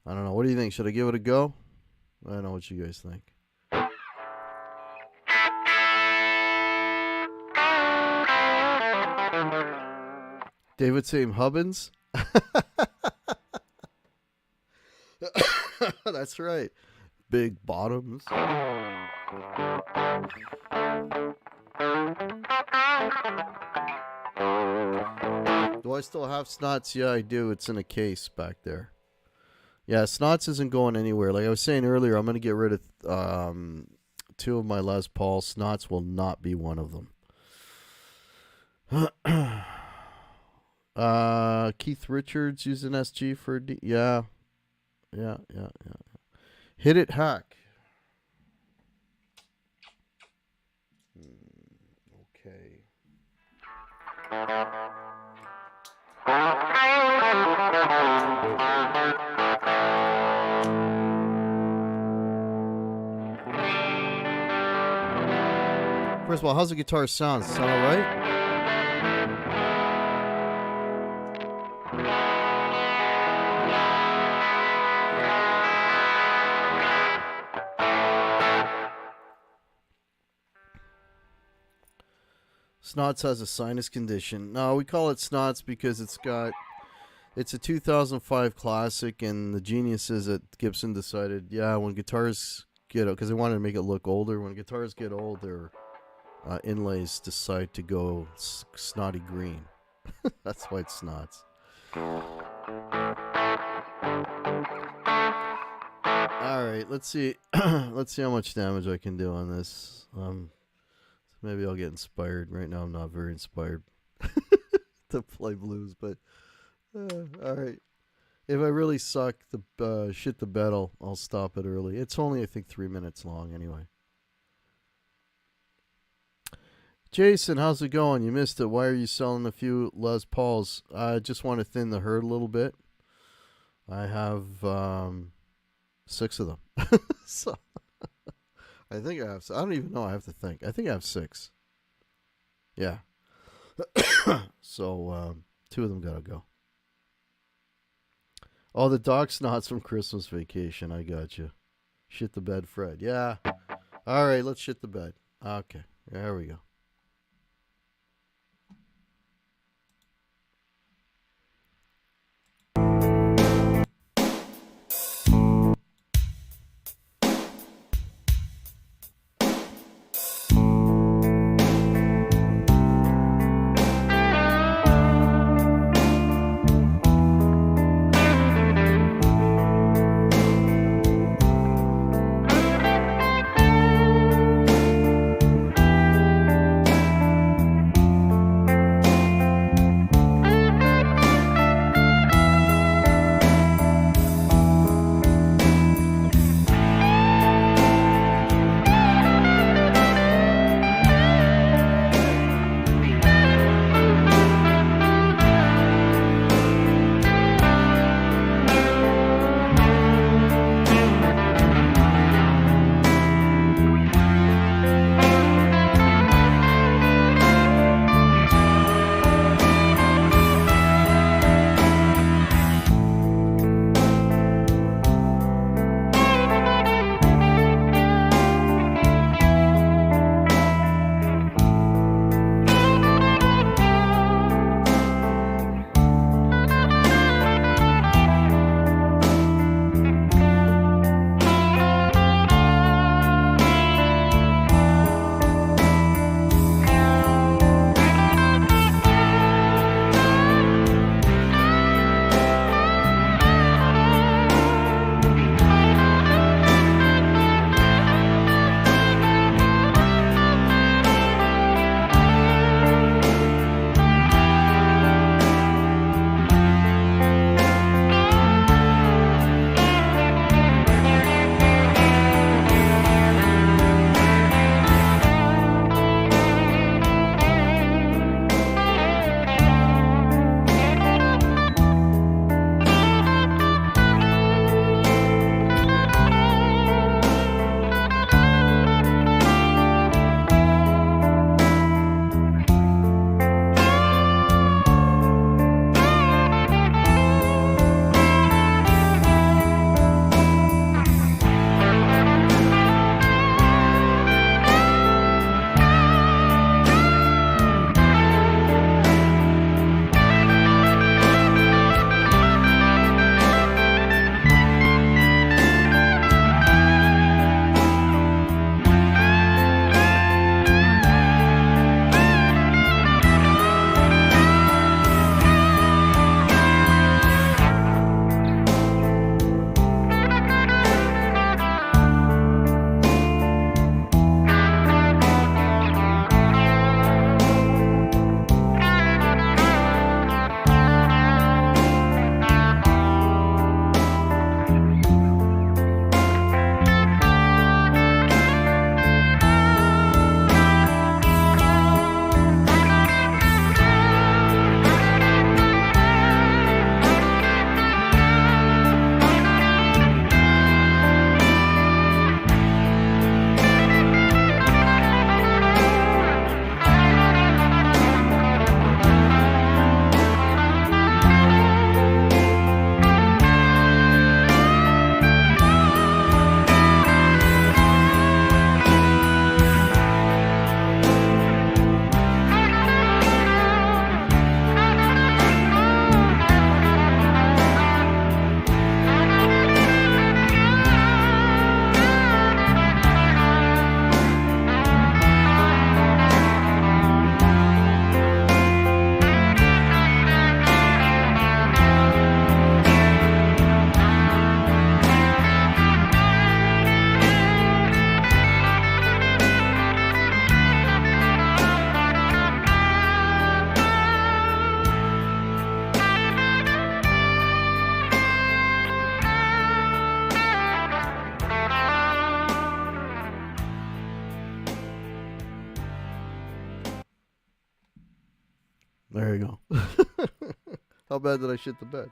A: don't know. What do you think? Should I give it a go? I don't know what you guys think. David saying Hubbins? That's right. Big bottoms. Do I still have Snots? Yeah, I do. It's in a case back there. Yeah, Snots isn't going anywhere. Like I was saying earlier, I'm going to get rid of 2 of my Les Paul. Snots will not be one of them. Keith Richards using SG for D. Yeah. Hit it, hack. Okay. First of all, how's the guitar sound? Does it sound all right? Snots has a sinus condition. No, we call it Snots because it's a 2005 classic, and the geniuses at Gibson decided, yeah, when guitars get old, because they wanted to make it look older, when guitars get old, their inlays decide to go snotty green. That's why it's Snots. All right, let's see. Let's see how much damage I can do on this. Maybe I'll get inspired. Right now, I'm not very inspired to play blues, but all right. If I really suck, shit the bed, I'll stop it early. It's only, I think, 3 minutes long anyway. Jason, how's it going? You missed it. Why are you selling a few Les Pauls? I just want to thin the herd a little bit. I have 6 of them. So I think I have. I don't even know. I have to think. I think I have 6. Yeah. So 2 of them gotta go. Oh, the dog snots from Christmas Vacation. I got you. Shit the bed, Fred. Yeah. All right, let's shit the bed. Okay. There we go. There you go. How bad did I shit the bed?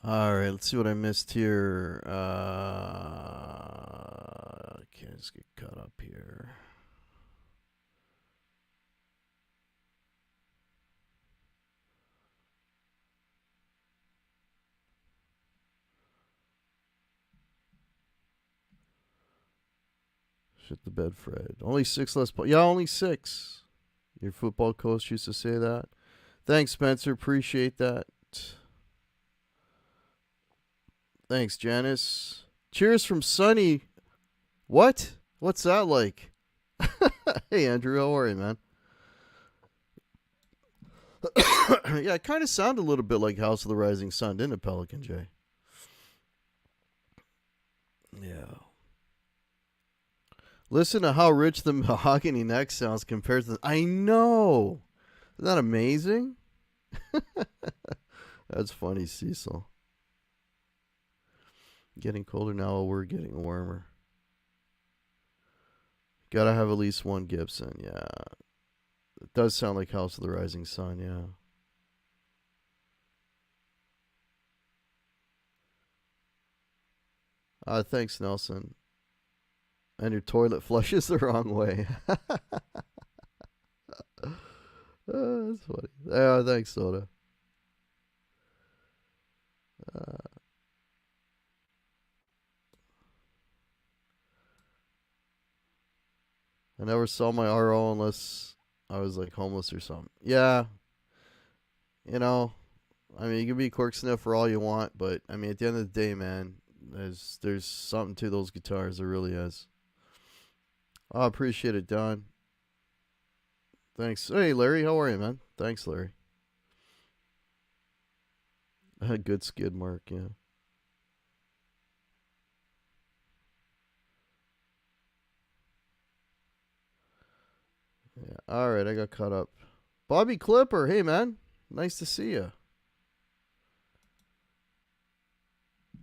A: All right, let's see what I missed here. Okay, let's get caught up here. Shit the bed, Fred. Only 6 less. Yeah, only 6. Your football coach used to say that. Thanks, Spencer. Appreciate that. Thanks, Janice. Cheers from Sunny. What? What's that like? Hey, Andrew. How are you, man? Yeah, it kind of sounded a little bit like House of the Rising Sun, didn't it, Pelican J? Yeah. Listen to how rich the mahogany neck sounds compared to I know. Isn't that amazing? That's funny, Cecil. Getting colder now, we're getting warmer. Gotta have at least one Gibson, yeah. It does sound like House of the Rising Sun, yeah. Thanks, Nelson. And your toilet flushes the wrong way. That's funny. Yeah, thanks, Soda. Uh, I never saw my RO unless I was like homeless or something. Yeah, you know, I mean, you can be cork sniffer all you want, but I mean, at the end of the day, man, there's something to those guitars. There really is. I appreciate it, Don. Thanks. Hey, Larry, how are you, man? Thanks, Larry. Good skid mark, yeah. Yeah. All right, I got caught up. Bobby Clipper, hey, man. Nice to see you.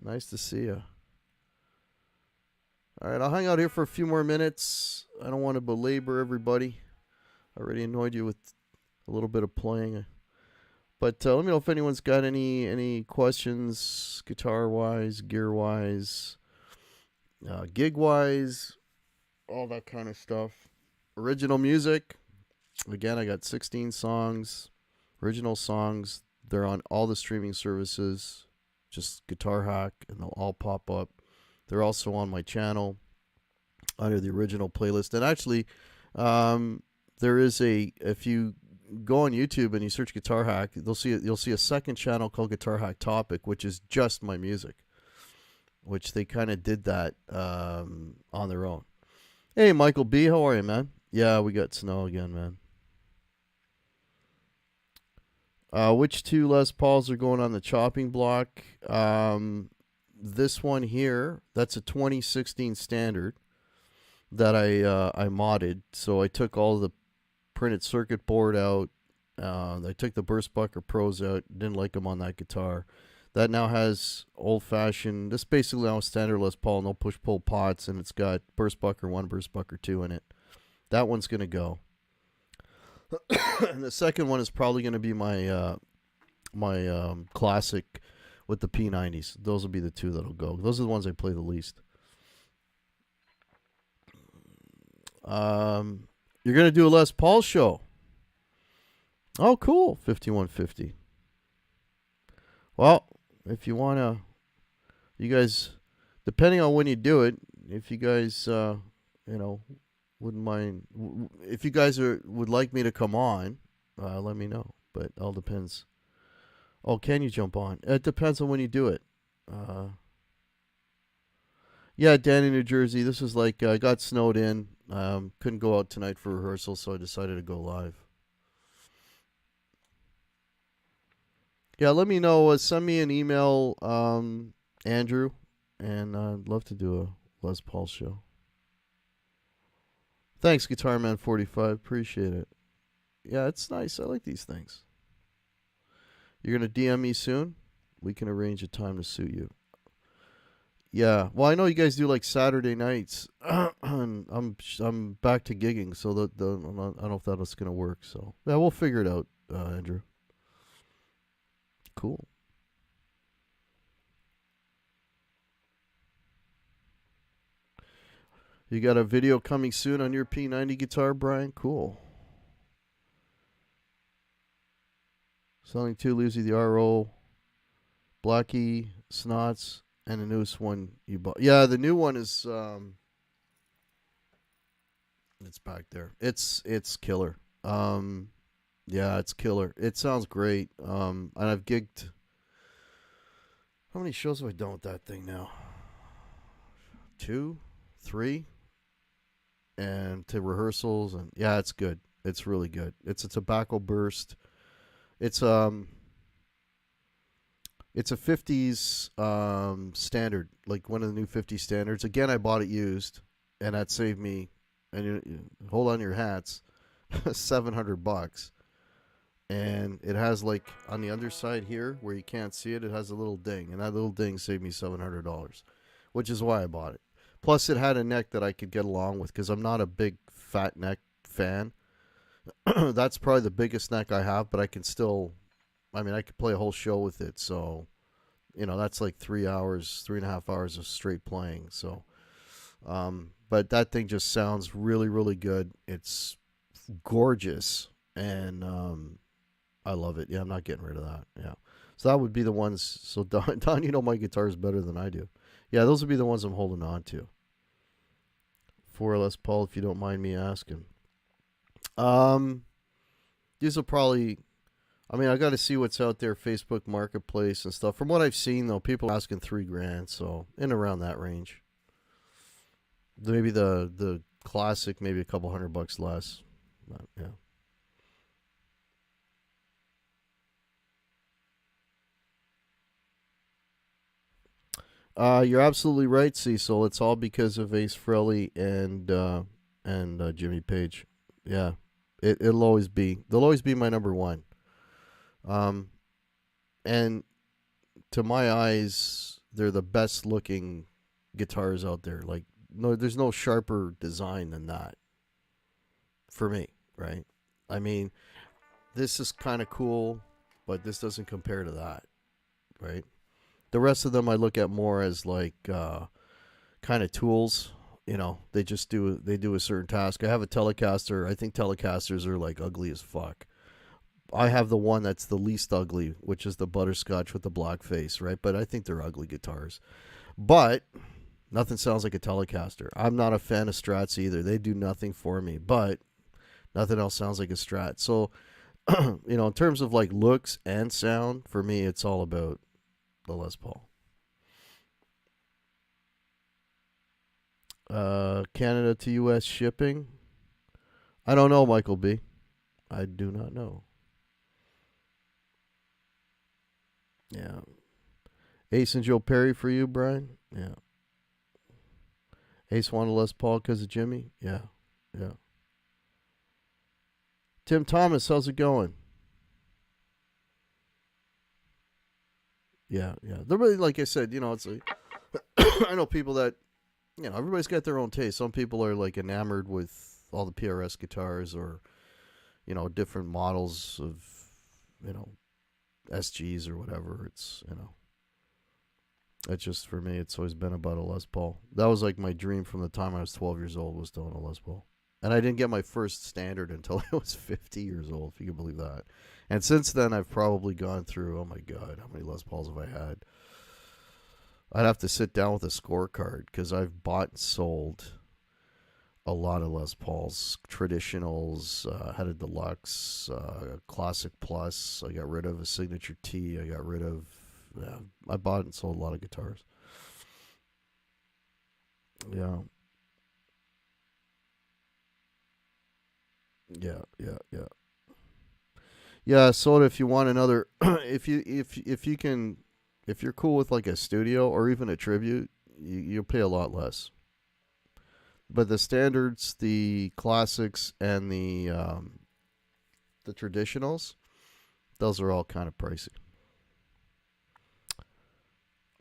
A: Nice to see you. All right, I'll hang out here for a few more minutes. I don't want to belabor everybody. I already annoyed you with a little bit of playing. But let me know if anyone's got any questions, guitar wise, gear wise, gig wise, all that kind of stuff. Original music. Again, I got 16 songs, original songs. They're on all the streaming services. Just Guitar Hack, and they'll all pop up. They're also on my channel under the original playlist. And actually, there is if you go on YouTube and you search Guitar Hack, you'll see a second channel called Guitar Hack Topic, which is just my music, which they kind of did that on their own. Hey, Michael B, how are you, man? Yeah, we got snow again, man. Which 2 Les Pauls are going on the chopping block? This one here, that's a 2016 standard that I modded. So I took all the printed circuit board out. I took the Burstbucker Pros out. Didn't like them on that guitar. That now has old-fashioned. This basically now standard Les Paul, no push-pull pots, and it's got Burstbucker 1, Burstbucker 2 in it. That one's gonna go. And the second one is probably gonna be my classic with the P90s. Those will be the 2 that'll go. Those are the ones I play the least. You're gonna do a Les Paul show. Oh, cool. 5150. Well, if you wanna, you guys, depending on when you do it, if you guys, wouldn't mind, if you guys would like me to come on, let me know. But it all depends. Oh, can you jump on? It depends on when you do it. Yeah, Danny, New Jersey. This was like I got snowed in. Couldn't go out tonight for rehearsal, so I decided to go live. Yeah, let me know. Send me an email, Andrew, and I'd love to do a Les Paul show. Thanks, Guitar Man 45. Appreciate it. Yeah, it's nice. I like these things. You're going to DM me soon? We can arrange a time to suit you. Yeah. Well, I know you guys do like Saturday nights, and I'm back to gigging, so I don't know if that's gonna work. So yeah, we'll figure it out, Andrew. Cool. You got a video coming soon on your P90 guitar, Brian? Cool. Selling two leaves of the RO, Blackie, Snots, and the newest one you bought. Yeah, the new one is it's back there. It's killer. Yeah, it's killer. It sounds great. And I've gigged. How many shows have I done with that thing now? Two, three, and to rehearsals, and yeah, it's good. It's really good. It's a tobacco burst. It's it's a 50s standard, like one of the new 50s standards. Again, I bought it used, and that saved me. And hold on your hats, $700. And it has like on the underside here where you can't see it, it has a little ding, and that little ding saved me $700, which is why I bought it. Plus, it had a neck that I could get along with because I'm not a big fat neck fan. That's probably the biggest neck I have, but I can still. I mean, I could play a whole show with it, so that's like 3 hours, 3.5 hours of straight playing. So, but that thing just sounds really, really good. It's gorgeous, and I love it. Yeah, I'm not getting rid of that. Yeah, so that would be the ones. So Don, my guitar is better than I do. Yeah, those would be the ones I'm holding on to. For Les Paul, if you don't mind me asking. Um, these will probably. I mean, I got to see what's out there, Facebook Marketplace and stuff. From what I've seen, though, people are asking $3,000, so in around that range. Maybe the classic, maybe a couple $100 less. But, yeah. You're absolutely right, Cecil. It's all because of Ace Frehley and Jimmy Page. Yeah, it'll always be. They'll always be my number one. Um, and to my eyes, they're the best looking guitars out there. Like, no, there's no sharper design than that for me, right? I mean, this is kind of cool, but this doesn't compare to that, right? The rest of them I look at more as like kind of tools. They do a certain task. I have a Telecaster. I think Telecasters are like ugly as fuck. I have the one that's the least ugly, which is the butterscotch with the black face, right? But I think they're ugly guitars. But nothing sounds like a Telecaster. I'm not a fan of Strats either. They do nothing for me, but nothing else sounds like a Strat. So, in terms of like looks and sound, for me, it's all about the Les Paul. Canada to U.S. shipping? I don't know, Michael B. I do not know. Yeah. Ace and Joe Perry for you, Brian? Yeah. Ace wanted Les Paul because of Jimmy? Yeah. Yeah. Tim Thomas, how's it going? Yeah, yeah. They're really, like I said, it's like, I know people that, everybody's got their own taste. Some people are like enamored with all the PRS guitars or, different models of, you know, SGs or whatever. It's just for me, it's always been about a Les Paul. That was like my dream from the time I was 12 years old was to own a Les Paul. And I didn't get my first standard until I was 50 years old, if you can believe that. And since then, I've probably gone through, oh my God, how many Les Pauls have I had? I'd have to sit down with a scorecard because I've bought and sold a lot of Les Pauls, traditionals, had a deluxe, classic plus. I got rid of a signature T. I got rid of. Yeah, I bought and sold a lot of guitars. Yeah, yeah, yeah, yeah, yeah. So if you want another, if you're cool with like a studio or even a tribute, you'll pay a lot less. But the standards, the classics, and the traditionals, those are all kind of pricey.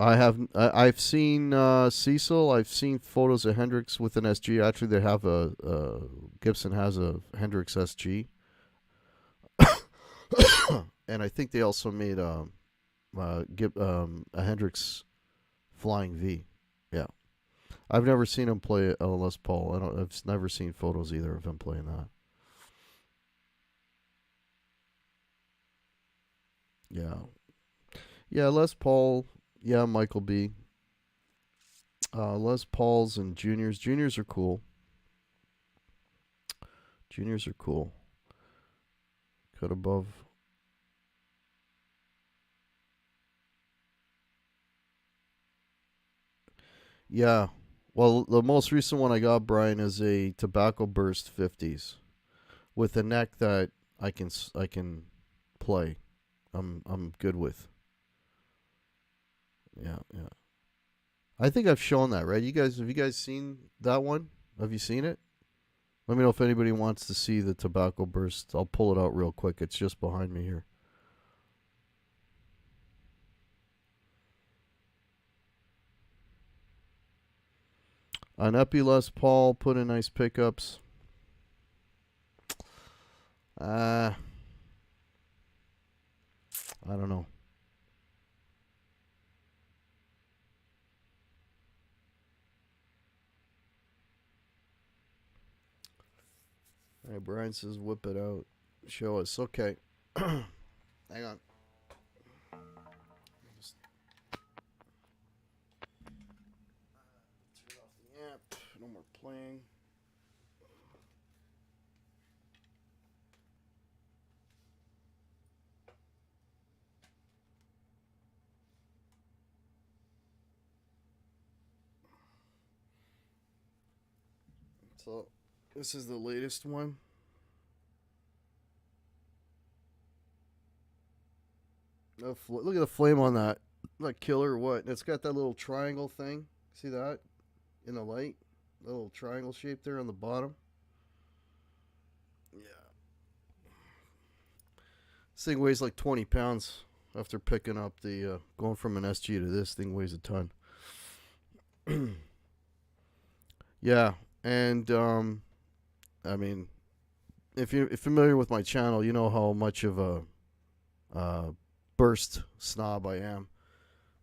A: I've seen Cecil. I've seen photos of Hendrix with an SG. Actually, they have Gibson has a Hendrix SG, and I think they also made a Hendrix Flying V. Yeah, I've never seen him play a Les Paul. I've never seen photos either of him playing that. Yeah, yeah, Les Paul. Yeah, Michael B. Les Pauls and Juniors. Juniors are cool. Juniors are cool. Cut above. Yeah. Well, the most recent one I got, Brian, is a Tobacco Burst 50s with a neck that I can play. I'm good with. Yeah, yeah. I think I've shown that, right? Have you guys seen that one? Have you seen it? Let me know if anybody wants to see the Tobacco Burst. I'll pull it out real quick. It's just behind me here. An Epi Les Paul, put in nice pickups. I don't know. All right, Brian says whip it out. Show us. Okay. Hang on. Just turn off the amp. No more playing. So, this is the latest one. Look at the flame on that. That killer or what? It's got that little triangle thing. See that? In the light? Little triangle shape there on the bottom. Yeah. This thing weighs like 20 pounds after picking up going from an SG to this thing weighs a ton. Yeah. And, I mean, if you're familiar with my channel, you know how much of a burst snob I am.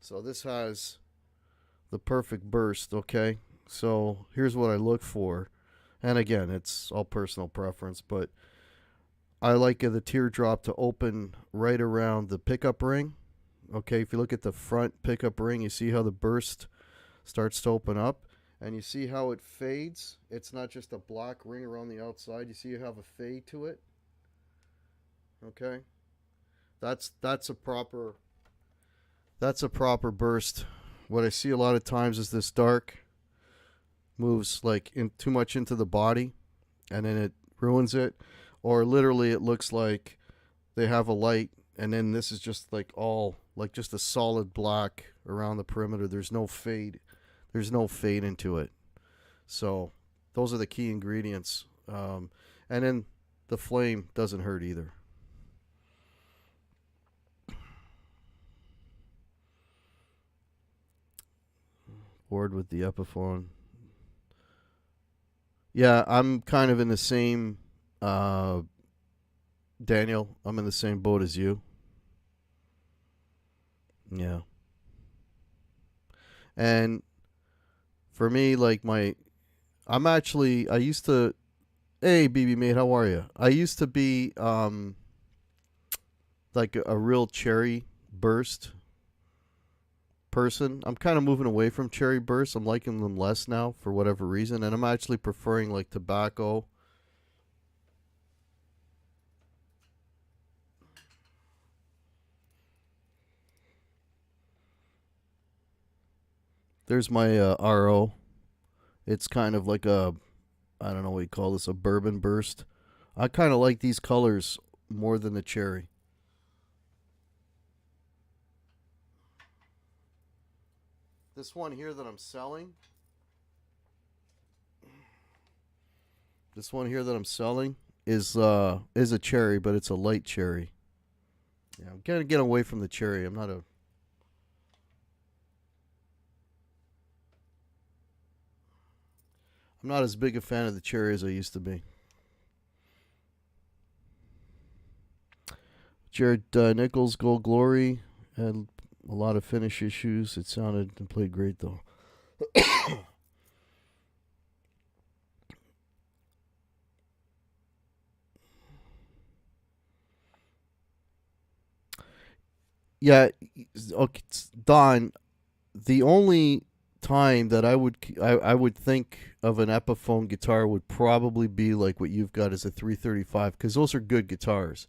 A: So this has the perfect burst, okay? So here's what I look for. And again, it's all personal preference, but I like the teardrop to open right around the pickup ring. Okay, if you look at the front pickup ring, you see how the burst starts to open up. And you see how it fades. It's not just a black ring around the outside. You see you have a fade to it. Okay, that's a proper burst. What I see a lot of times is this dark moves like in too much into the body, and then it ruins it. Or literally, it looks like they have a light, and then this is just like all like just a solid black around the perimeter. There's no fade. There's no fade into it. So those are the key ingredients. And then the flame doesn't hurt either. Board with the Epiphone. Yeah, I'm kind of in the same, Daniel, I'm in the same boat as you. Yeah. And for me, like I used to, hey, BB mate, how are you? I used to be, like a real cherry burst person. I'm kind of moving away from cherry bursts. I'm liking them less now for whatever reason, and I'm actually preferring like tobacco. There's my RO. It's kind of like I don't know what you call this, a bourbon burst. I kind of like these colors more than the cherry. This one here that I'm selling, this one here that I'm selling is a cherry, but it's a light cherry. Yeah, I'm gonna get away from the cherry. I'm not a I'm not as big a fan of the cherry as I used to be. Jared Nichols, Gold Glory, had a lot of finish issues. It sounded and played great though. Yeah, okay, Don. The only time that I would think of an Epiphone guitar would probably be like what you've got as a 335 because those are good guitars.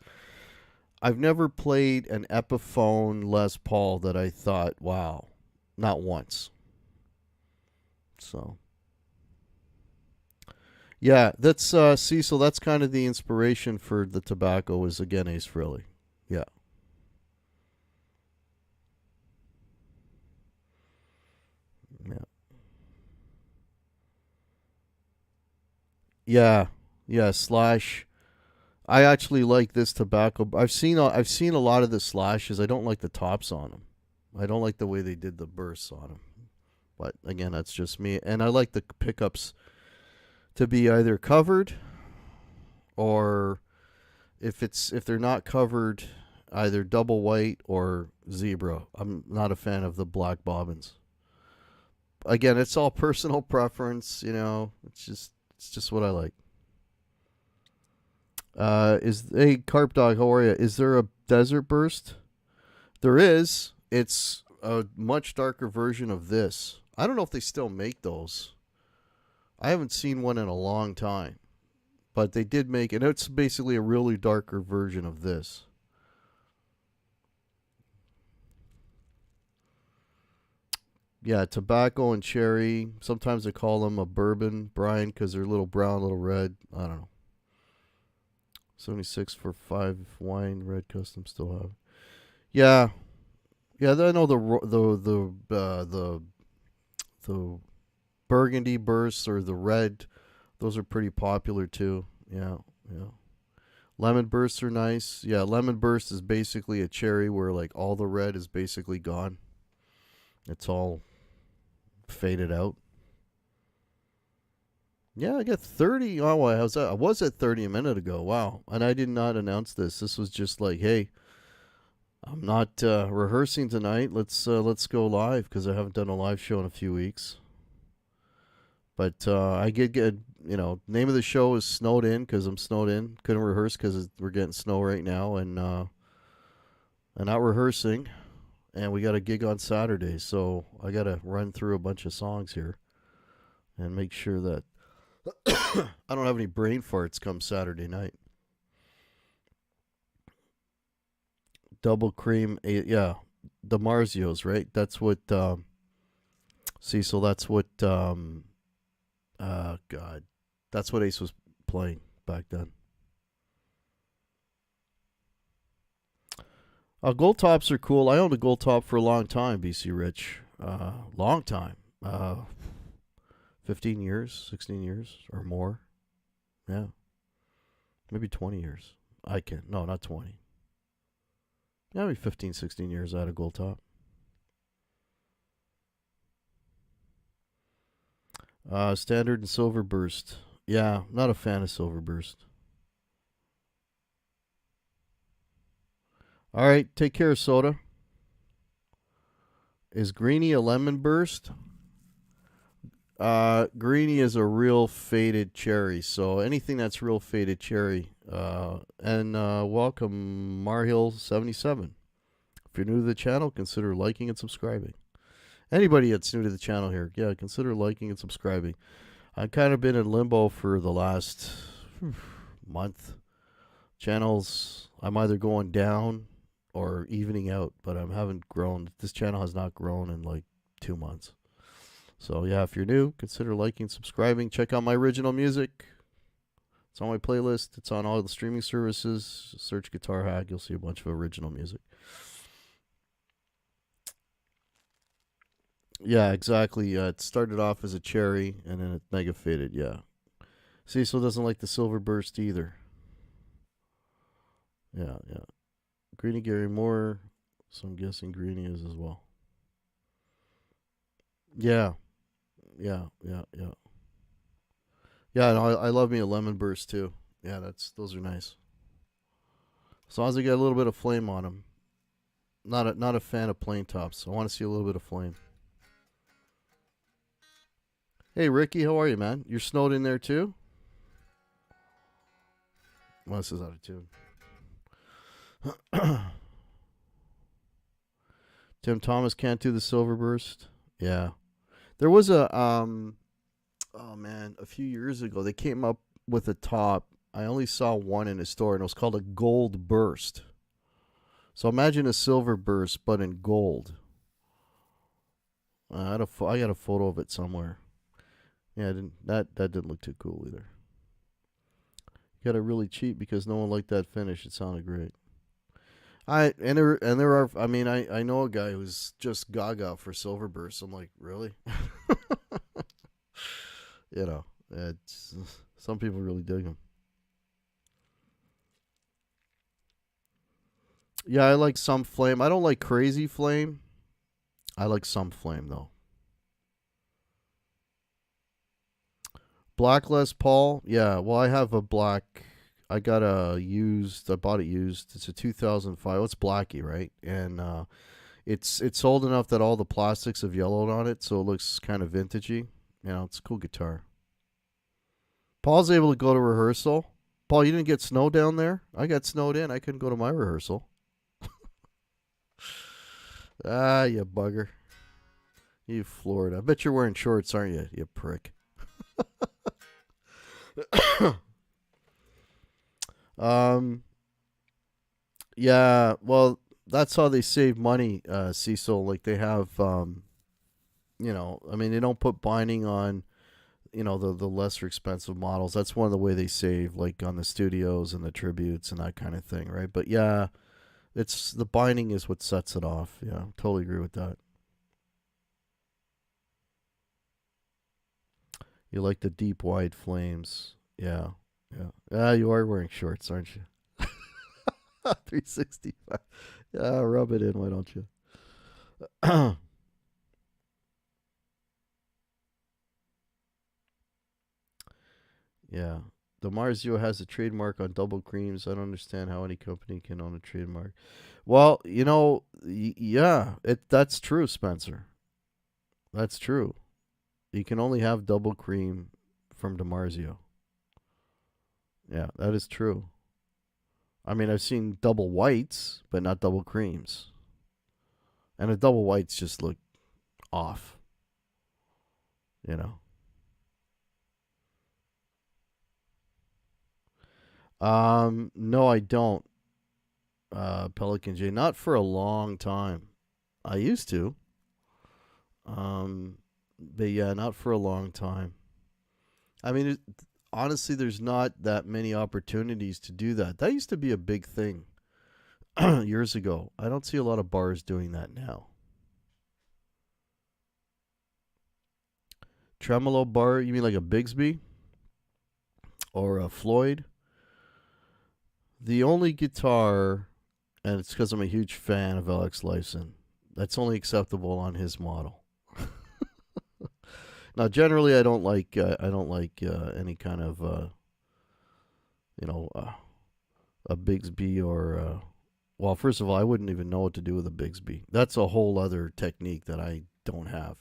A: I've never played an Epiphone Les Paul that I thought, wow, not once. So yeah, that's Cecil. That's kind of the inspiration for the tobacco was again Ace Frehley. Yeah, yeah, yeah, yeah. Slash. I actually like this tobacco. I've seen a lot of the slashes. I don't like the tops on them. I don't like the way they did the bursts on them. But again, that's just me. And I like the pickups to be either covered or if they're not covered, either double white or zebra. I'm not a fan of the black bobbins. Again, it's all personal preference. It's just what I like. Is Hey Carp Dog, how are you? Is there a desert burst? There is. It's a much darker version of this. I don't know if they still make those. I haven't seen one in a long time, but they did make it. It's basically a really darker version of this. Yeah, tobacco and cherry. Sometimes they call them a bourbon, Brian, because they're a little brown, little red. I don't know. 76 for 5 wine, red custom still have. Yeah, yeah. I know the burgundy bursts or the red. Those are pretty popular too. Yeah, yeah. Lemon bursts are nice. Yeah, lemon burst is basically a cherry where like all the red is basically gone. It's all faded out. Yeah, I got 30. Oh, I was at 30 a minute ago. Wow. And I did not announce this. This was just like, hey, I'm not rehearsing tonight. Let's go live because I haven't done a live show in a few weeks. But I did get, name of the show is Snowed In because I'm snowed in. Couldn't rehearse because we're getting snow right now and I'm not rehearsing. And we got a gig on Saturday, so I got to run through a bunch of songs here and make sure that I don't have any brain farts come Saturday night. Double cream, yeah, the Marzios, right? That's what Cecil. That's what God, that's what Ace was playing back then. Gold tops are cool. I owned a gold top for a long time, BC Rich. Long time. 15 years, 16 years or more. Yeah. Maybe 20 years. I can. No, not 20. Yeah, maybe 15, 16 years I had a gold top. Standard and silver burst. Yeah, not a fan of silver burst. All right, take care, soda. Is Greenie a lemon burst? Greenie is a real faded cherry. So anything that's real faded cherry. And welcome, Marhill77. If you're new to the channel, consider liking and subscribing. Anybody that's new to the channel here, yeah, consider liking and subscribing. I've kind of been in limbo for the last month. Channels, I'm either going down or evening out, but I haven't grown. This channel has not grown in like 2 months. So yeah, if you're new, consider liking, subscribing. Check out my original music. It's on my playlist. It's on all the streaming services. Search Guitar Hack. You'll see a bunch of original music. Yeah, exactly. It started off as a cherry and then it mega faded. Yeah. Cecil doesn't like the silver burst either. Yeah, yeah. Greenie Gary Moore. So I'm guessing Greenie is as well. Yeah, yeah, yeah, yeah. Yeah, no, I love me a lemon burst too. Yeah, those are nice. As long as they get a little bit of flame on them. Not a fan of plain tops. I want to see a little bit of flame. Hey Ricky, how are you, man? You're snowed in there too? Well, this is out of tune. Tim Thomas can't do the silver burst. Yeah, there was a oh man, a few years ago they came up with a top. I only saw one in a store, and it was called a gold burst. So imagine a silver burst, but in gold. I got a photo of it somewhere. Yeah, that didn't look too cool either. Got it really cheap because no one liked that finish. It sounded great. There are I know a guy who's just gaga for silver bursts. I'm like, really? you know, it's some people really dig them. Yeah, I like some flame. I don't like crazy flame. I like some flame though. Black Les Paul. Yeah, well, I have a black. I got a used. I bought it used. It's a 2005. It's blacky, right? And it's old enough that all the plastics have yellowed on it, so it looks kind of vintagey. It's a cool guitar. Paul's able to go to rehearsal. Paul, you didn't get snow down there? I got snowed in. I couldn't go to my rehearsal. Ah, you bugger. You Florida. I bet you're wearing shorts, aren't you, you prick? um, yeah, well, that's how they save money, Cecil. Like they have, they don't put binding on, the lesser expensive models. That's one of the way they save, like on the studios and the tributes and that kind of thing, right? But yeah, it's the binding is what sets it off. Yeah, totally agree with that. You like the deep, wide flames. Yeah, yeah. Ah, you are wearing shorts, aren't you? 365. Yeah, rub it in, why don't you? yeah. The Marzio has a trademark on double creams. I don't understand how any company can own a trademark. Well, yeah, that's true, Spencer. That's true. You can only have double cream from DiMarzio. Yeah, that is true. I mean, I've seen double whites, but not double creams. And the double whites just look off, you know. No, I don't. Pelican J, not for a long time. I used to. Um, but yeah, not for a long time. I mean, honestly, there's not that many opportunities to do that. That used to be a big thing years ago. I don't see a lot of bars doing that now. Tremolo bar, you mean like a Bigsby or a Floyd? The only guitar, and it's because I'm a huge fan of Alex Lifeson, that's only acceptable on his model. Now, generally, I don't like any kind of you know a Bigsby or well, first of all, I wouldn't even know what to do with a Bigsby. That's a whole other technique that I don't have.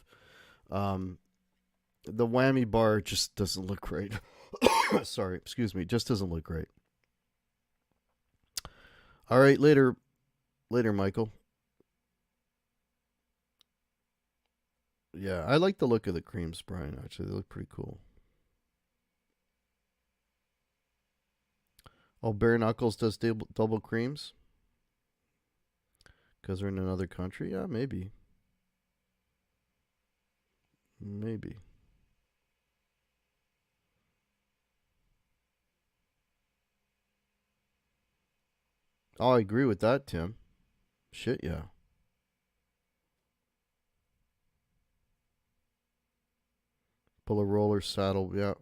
A: Um, the whammy bar just doesn't look great. Sorry, excuse me, just doesn't look great. All right, later, Michael. Yeah, I like the look of the creams, Brian. Actually, they look pretty cool. Oh, Bare Knuckles does double creams because they're in another country. Yeah, maybe, maybe. Oh, I agree with that, Tim. Shit, yeah. Pull a roller saddle. Yeah,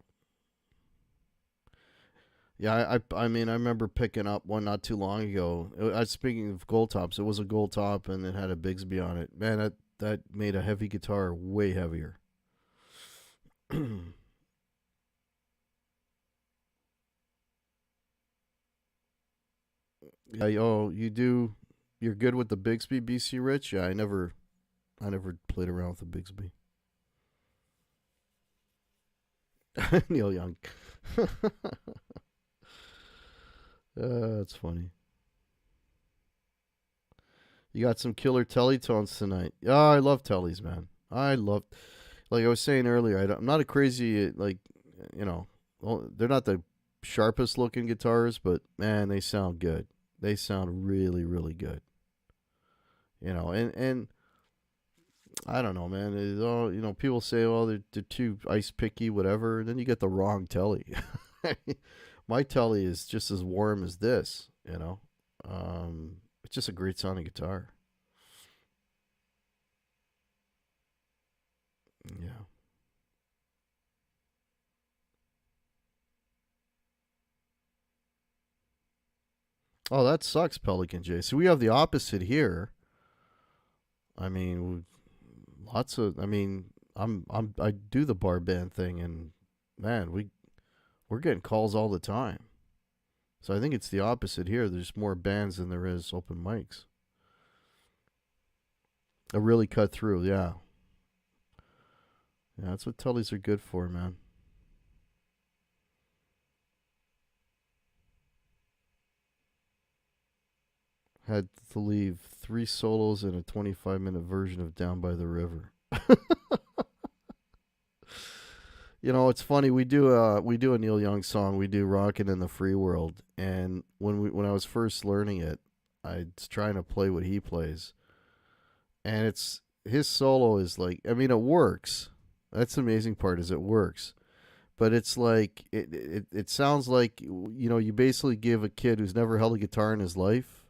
A: yeah. I mean, I remember picking up one not too long ago. Speaking of gold tops, it was a gold top and it had a Bigsby on it. Man, that made a heavy guitar way heavier. Yeah. Oh, you do. You're good with the Bigsby, BC Rich. Yeah, I never played around with the Bigsby. Neil Young. That's funny. You got some killer telly tones tonight. Yeah, I love tellies, man. I love, like I was saying earlier. I'm not a crazy like, you know, they're not the sharpest looking guitars, but man, they sound good. They sound really, really good. And I don't know, man. It's all, people say, "Oh, they're too ice picky, whatever." And then you get the wrong telly. My telly is just as warm as this. It's just a great sounding guitar. Yeah. Oh, that sucks, Pelican J. So we have the opposite here. I mean, lots of. I mean, I do the bar band thing, and man, we're getting calls all the time. So I think it's the opposite here. There's more bands than there is open mics. A really cut through, yeah. Yeah, that's what tellies are good for, man. Had to leave 3 solos and a 25-minute version of Down by the River. It's funny. We do a Neil Young song. We do "Rockin' in the Free World," and when I was first learning it, I was trying to play what he plays, and it's his solo is like. I mean, it works. That's the amazing part is it works, but it's like it sounds like you basically give a kid who's never held a guitar in his life,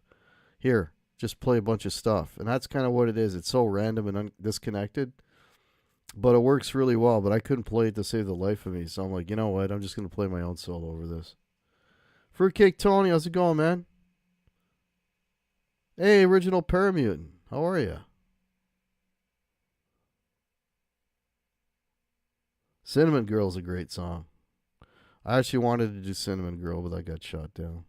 A: here, just play a bunch of stuff, and that's kind of what it is. It's so random and disconnected, but it works really well. But I couldn't play it to save the life of me, so I'm like, you know what? I'm just gonna play my own solo over this. Fruitcake Tony, how's it going, man? Hey, original Paramutant, how are you? Cinnamon Girl's a great song. I actually wanted to do Cinnamon Girl, but I got shot down.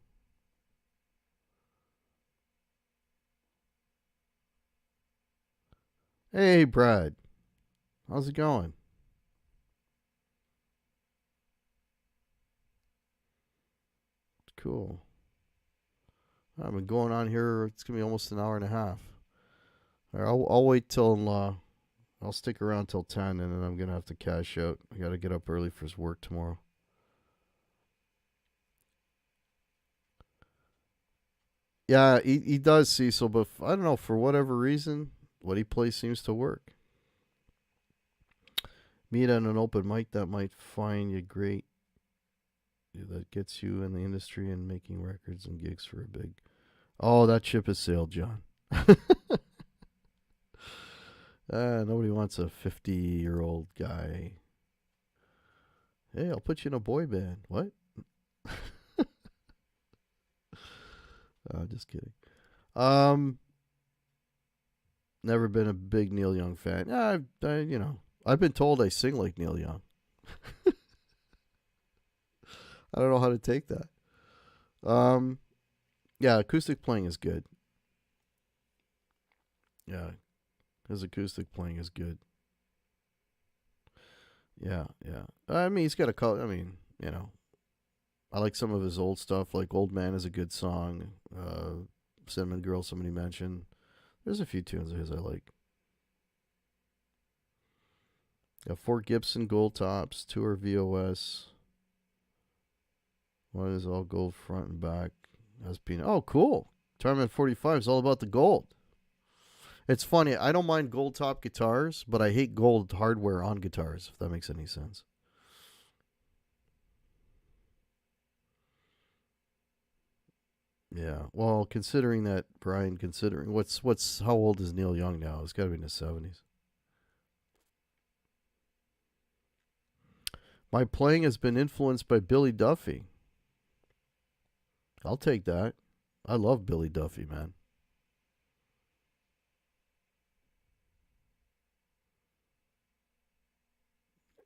A: Hey, Brad, how's it going? Cool. I've been going on here. It's gonna be almost an hour and a half. All right, I'll wait till I'll stick around till 10, and then I'm gonna have to cash out. I gotta get up early for his work tomorrow. Yeah, he does, Cecil, but I don't know, for whatever reason, what he plays seems to work. Meet at an open mic that might find you great, that gets you in the industry and making records and gigs for a big. Oh, that ship has sailed, John. Nobody wants a 50-year-old guy. Hey, I'll put you in a boy band. What? Just kidding. Um, Never been a big Neil Young fan. Yeah, I've been told I sing like Neil Young. I don't know how to take that. Um, yeah, acoustic playing is good. Yeah, his acoustic playing is good. Yeah, yeah. I mean, he's got a color. I mean, I like some of his old stuff. Like "Old Man" is a good song. "Cinnamon Girl," somebody mentioned. There's a few tunes of his I like. Yeah, Fort Gibson Gold Tops Tour VOS. One is all gold front and back. Has been cool. Tournament 45 is all about the gold. It's funny. I don't mind gold top guitars, but I hate gold hardware on guitars. If that makes any sense. Yeah. Well, considering that, Brian, considering what's how old is Neil Young now? It's got to be in his 70s. My playing has been influenced by Billy Duffy. I'll take that. I love Billy Duffy, man.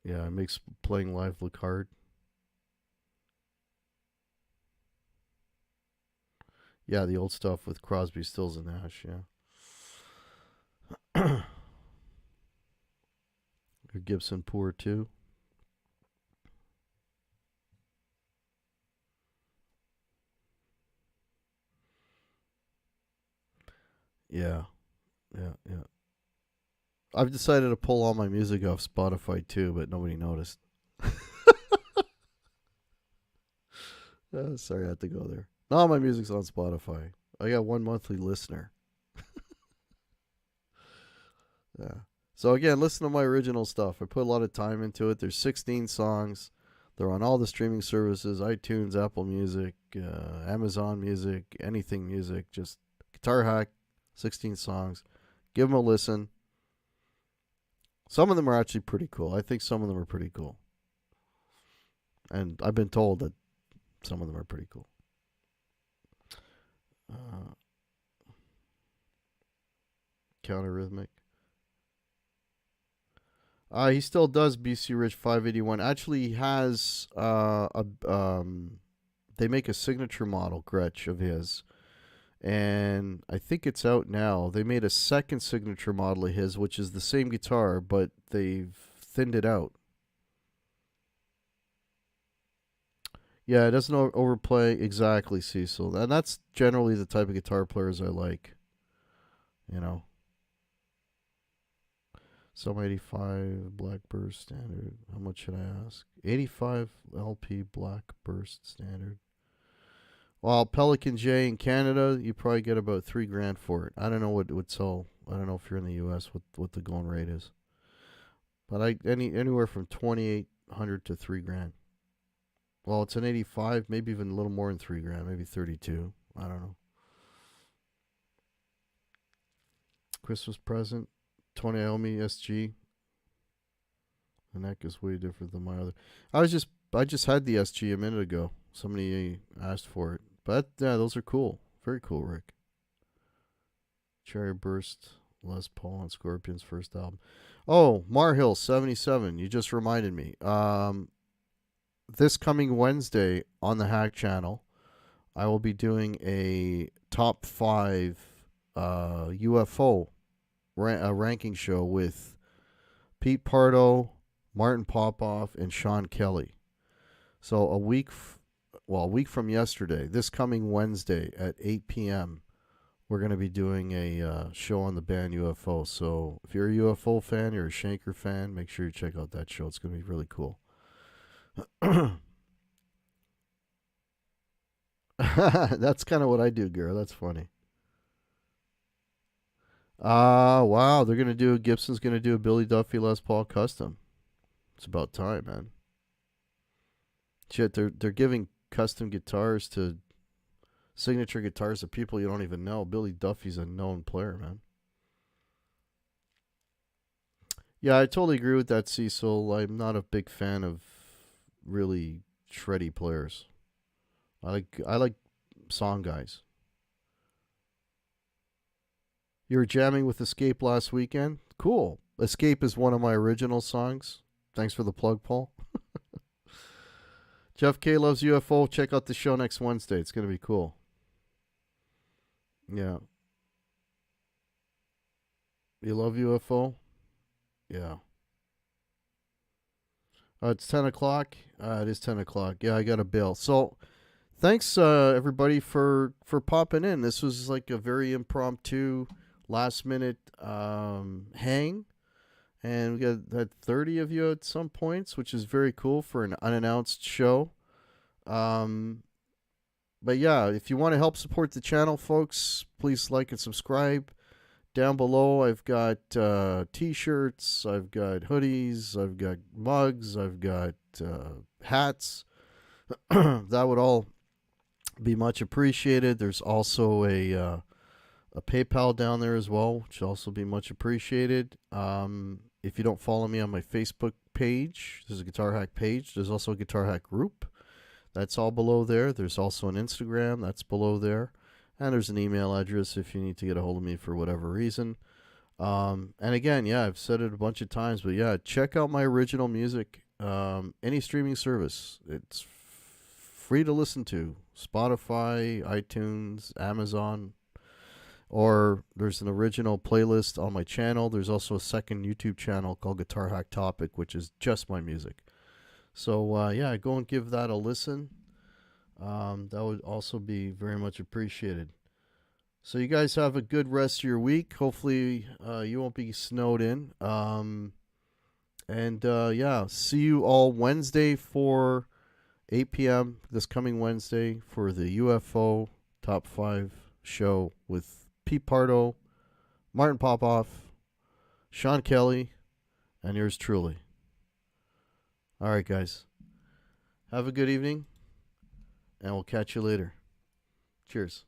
A: Yeah, it makes playing live look hard. Yeah, the old stuff with Crosby, Stills, and Nash. Yeah. Or Gibson Poor too. Yeah, yeah. I've decided to pull all my music off Spotify too, but nobody noticed. Sorry, I had to go there. No, all my music's on Spotify. I got one monthly listener. Yeah. So again, listen to my original stuff. I put a lot of time into it. There's 16 songs. They're on all the streaming services: iTunes, Apple Music, Amazon Music, anything music. Just Guitar Hack, 16 songs. Give them a listen. Some of them are actually pretty cool. I think some of them are pretty cool. And I've been told that some of them are pretty cool. Counter rhythmic. He still does BC Rich 581. Actually, he has they make a signature model Gretsch of his, and I think it's out now. They made a second signature model of his, which is the same guitar, but they've thinned it out. Yeah, it doesn't overplay exactly, Cecil, and that's generally the type of guitar players I like. You know. Some 85 Black Burst Standard. How much should I ask? 85 LP Black Burst Standard. Well, Pelican J in Canada, you probably get about $3,000 for it. I don't know what it would sell. I don't know if you're in the U.S. what the going rate is. But anywhere from 2,800 to $3,000. Well, it's an 85, maybe even a little more than $3,000, maybe 32. I don't know. Christmas present. 20 Iommi SG. The neck is way different than my other. I just had the SG a minute ago. Somebody asked for it. But yeah, those are cool. Very cool, Rick. Cherry Burst, Les Paul on Scorpions' first album. Oh, Marhill 77. You just reminded me. This coming Wednesday on the Hack channel, I will be doing a top 5 UFO ranking show with Pete Pardo, Martin Popoff, and Sean Kelly. So a week from yesterday, this coming Wednesday at 8 p.m., we're going to be doing a show on the band UFO. So if you're a UFO fan, you're a Shanker fan, make sure you check out that show. It's going to be really cool. That's kind of what I do, girl. That's funny. Wow. Gibson's going to do a Billy Duffy Les Paul custom. It's about time, man. Shit, they're giving custom guitars to signature guitars to people you don't even know. Billy Duffy's a known player, man. Yeah, I totally agree with that, Cecil. I'm not a big fan of really shreddy players. I like song guys. You were jamming with Escape last weekend? Cool. Escape is one of my original songs. Thanks for the plug, Paul. Jeff K loves UFO. Check out the show next Wednesday. It's going to be cool. Yeah. You love UFO? Yeah. It's 10 o'clock. It is 10 o'clock. Yeah, I got a bail. So, thanks, everybody, for popping in. This was like a very impromptu, last-minute hang. And we had 30 of you at some points, which is very cool for an unannounced show. But yeah, if you want to help support the channel, folks, please like and subscribe. Down below, I've got t-shirts, I've got hoodies, I've got mugs, I've got hats. That would all be much appreciated. There's also a PayPal down there as well, which will also be much appreciated. If you don't follow me on my Facebook page, there's a Guitar Hack page. There's also a Guitar Hack group. That's all below there. There's also an Instagram. That's below there. And there's an email address if you need to get a hold of me for whatever reason. And again, yeah, I've said it a bunch of times, but yeah, check out my original music. Any streaming service. It's free to listen to. Spotify, iTunes, Amazon, or there's an original playlist on my channel. There's also a second YouTube channel called Guitar Hack Topic, which is just my music. So, yeah, go and give that a listen. That would also be very much appreciated. So you guys have a good rest of your week. Hopefully you won't be snowed in. Yeah, see you all Wednesday for 8 p.m. this coming Wednesday for the UFO Top 5 show with Pete Pardo, Martin Popoff, Sean Kelly, and yours truly. All right, guys. Have a good evening, and we'll catch you later. Cheers.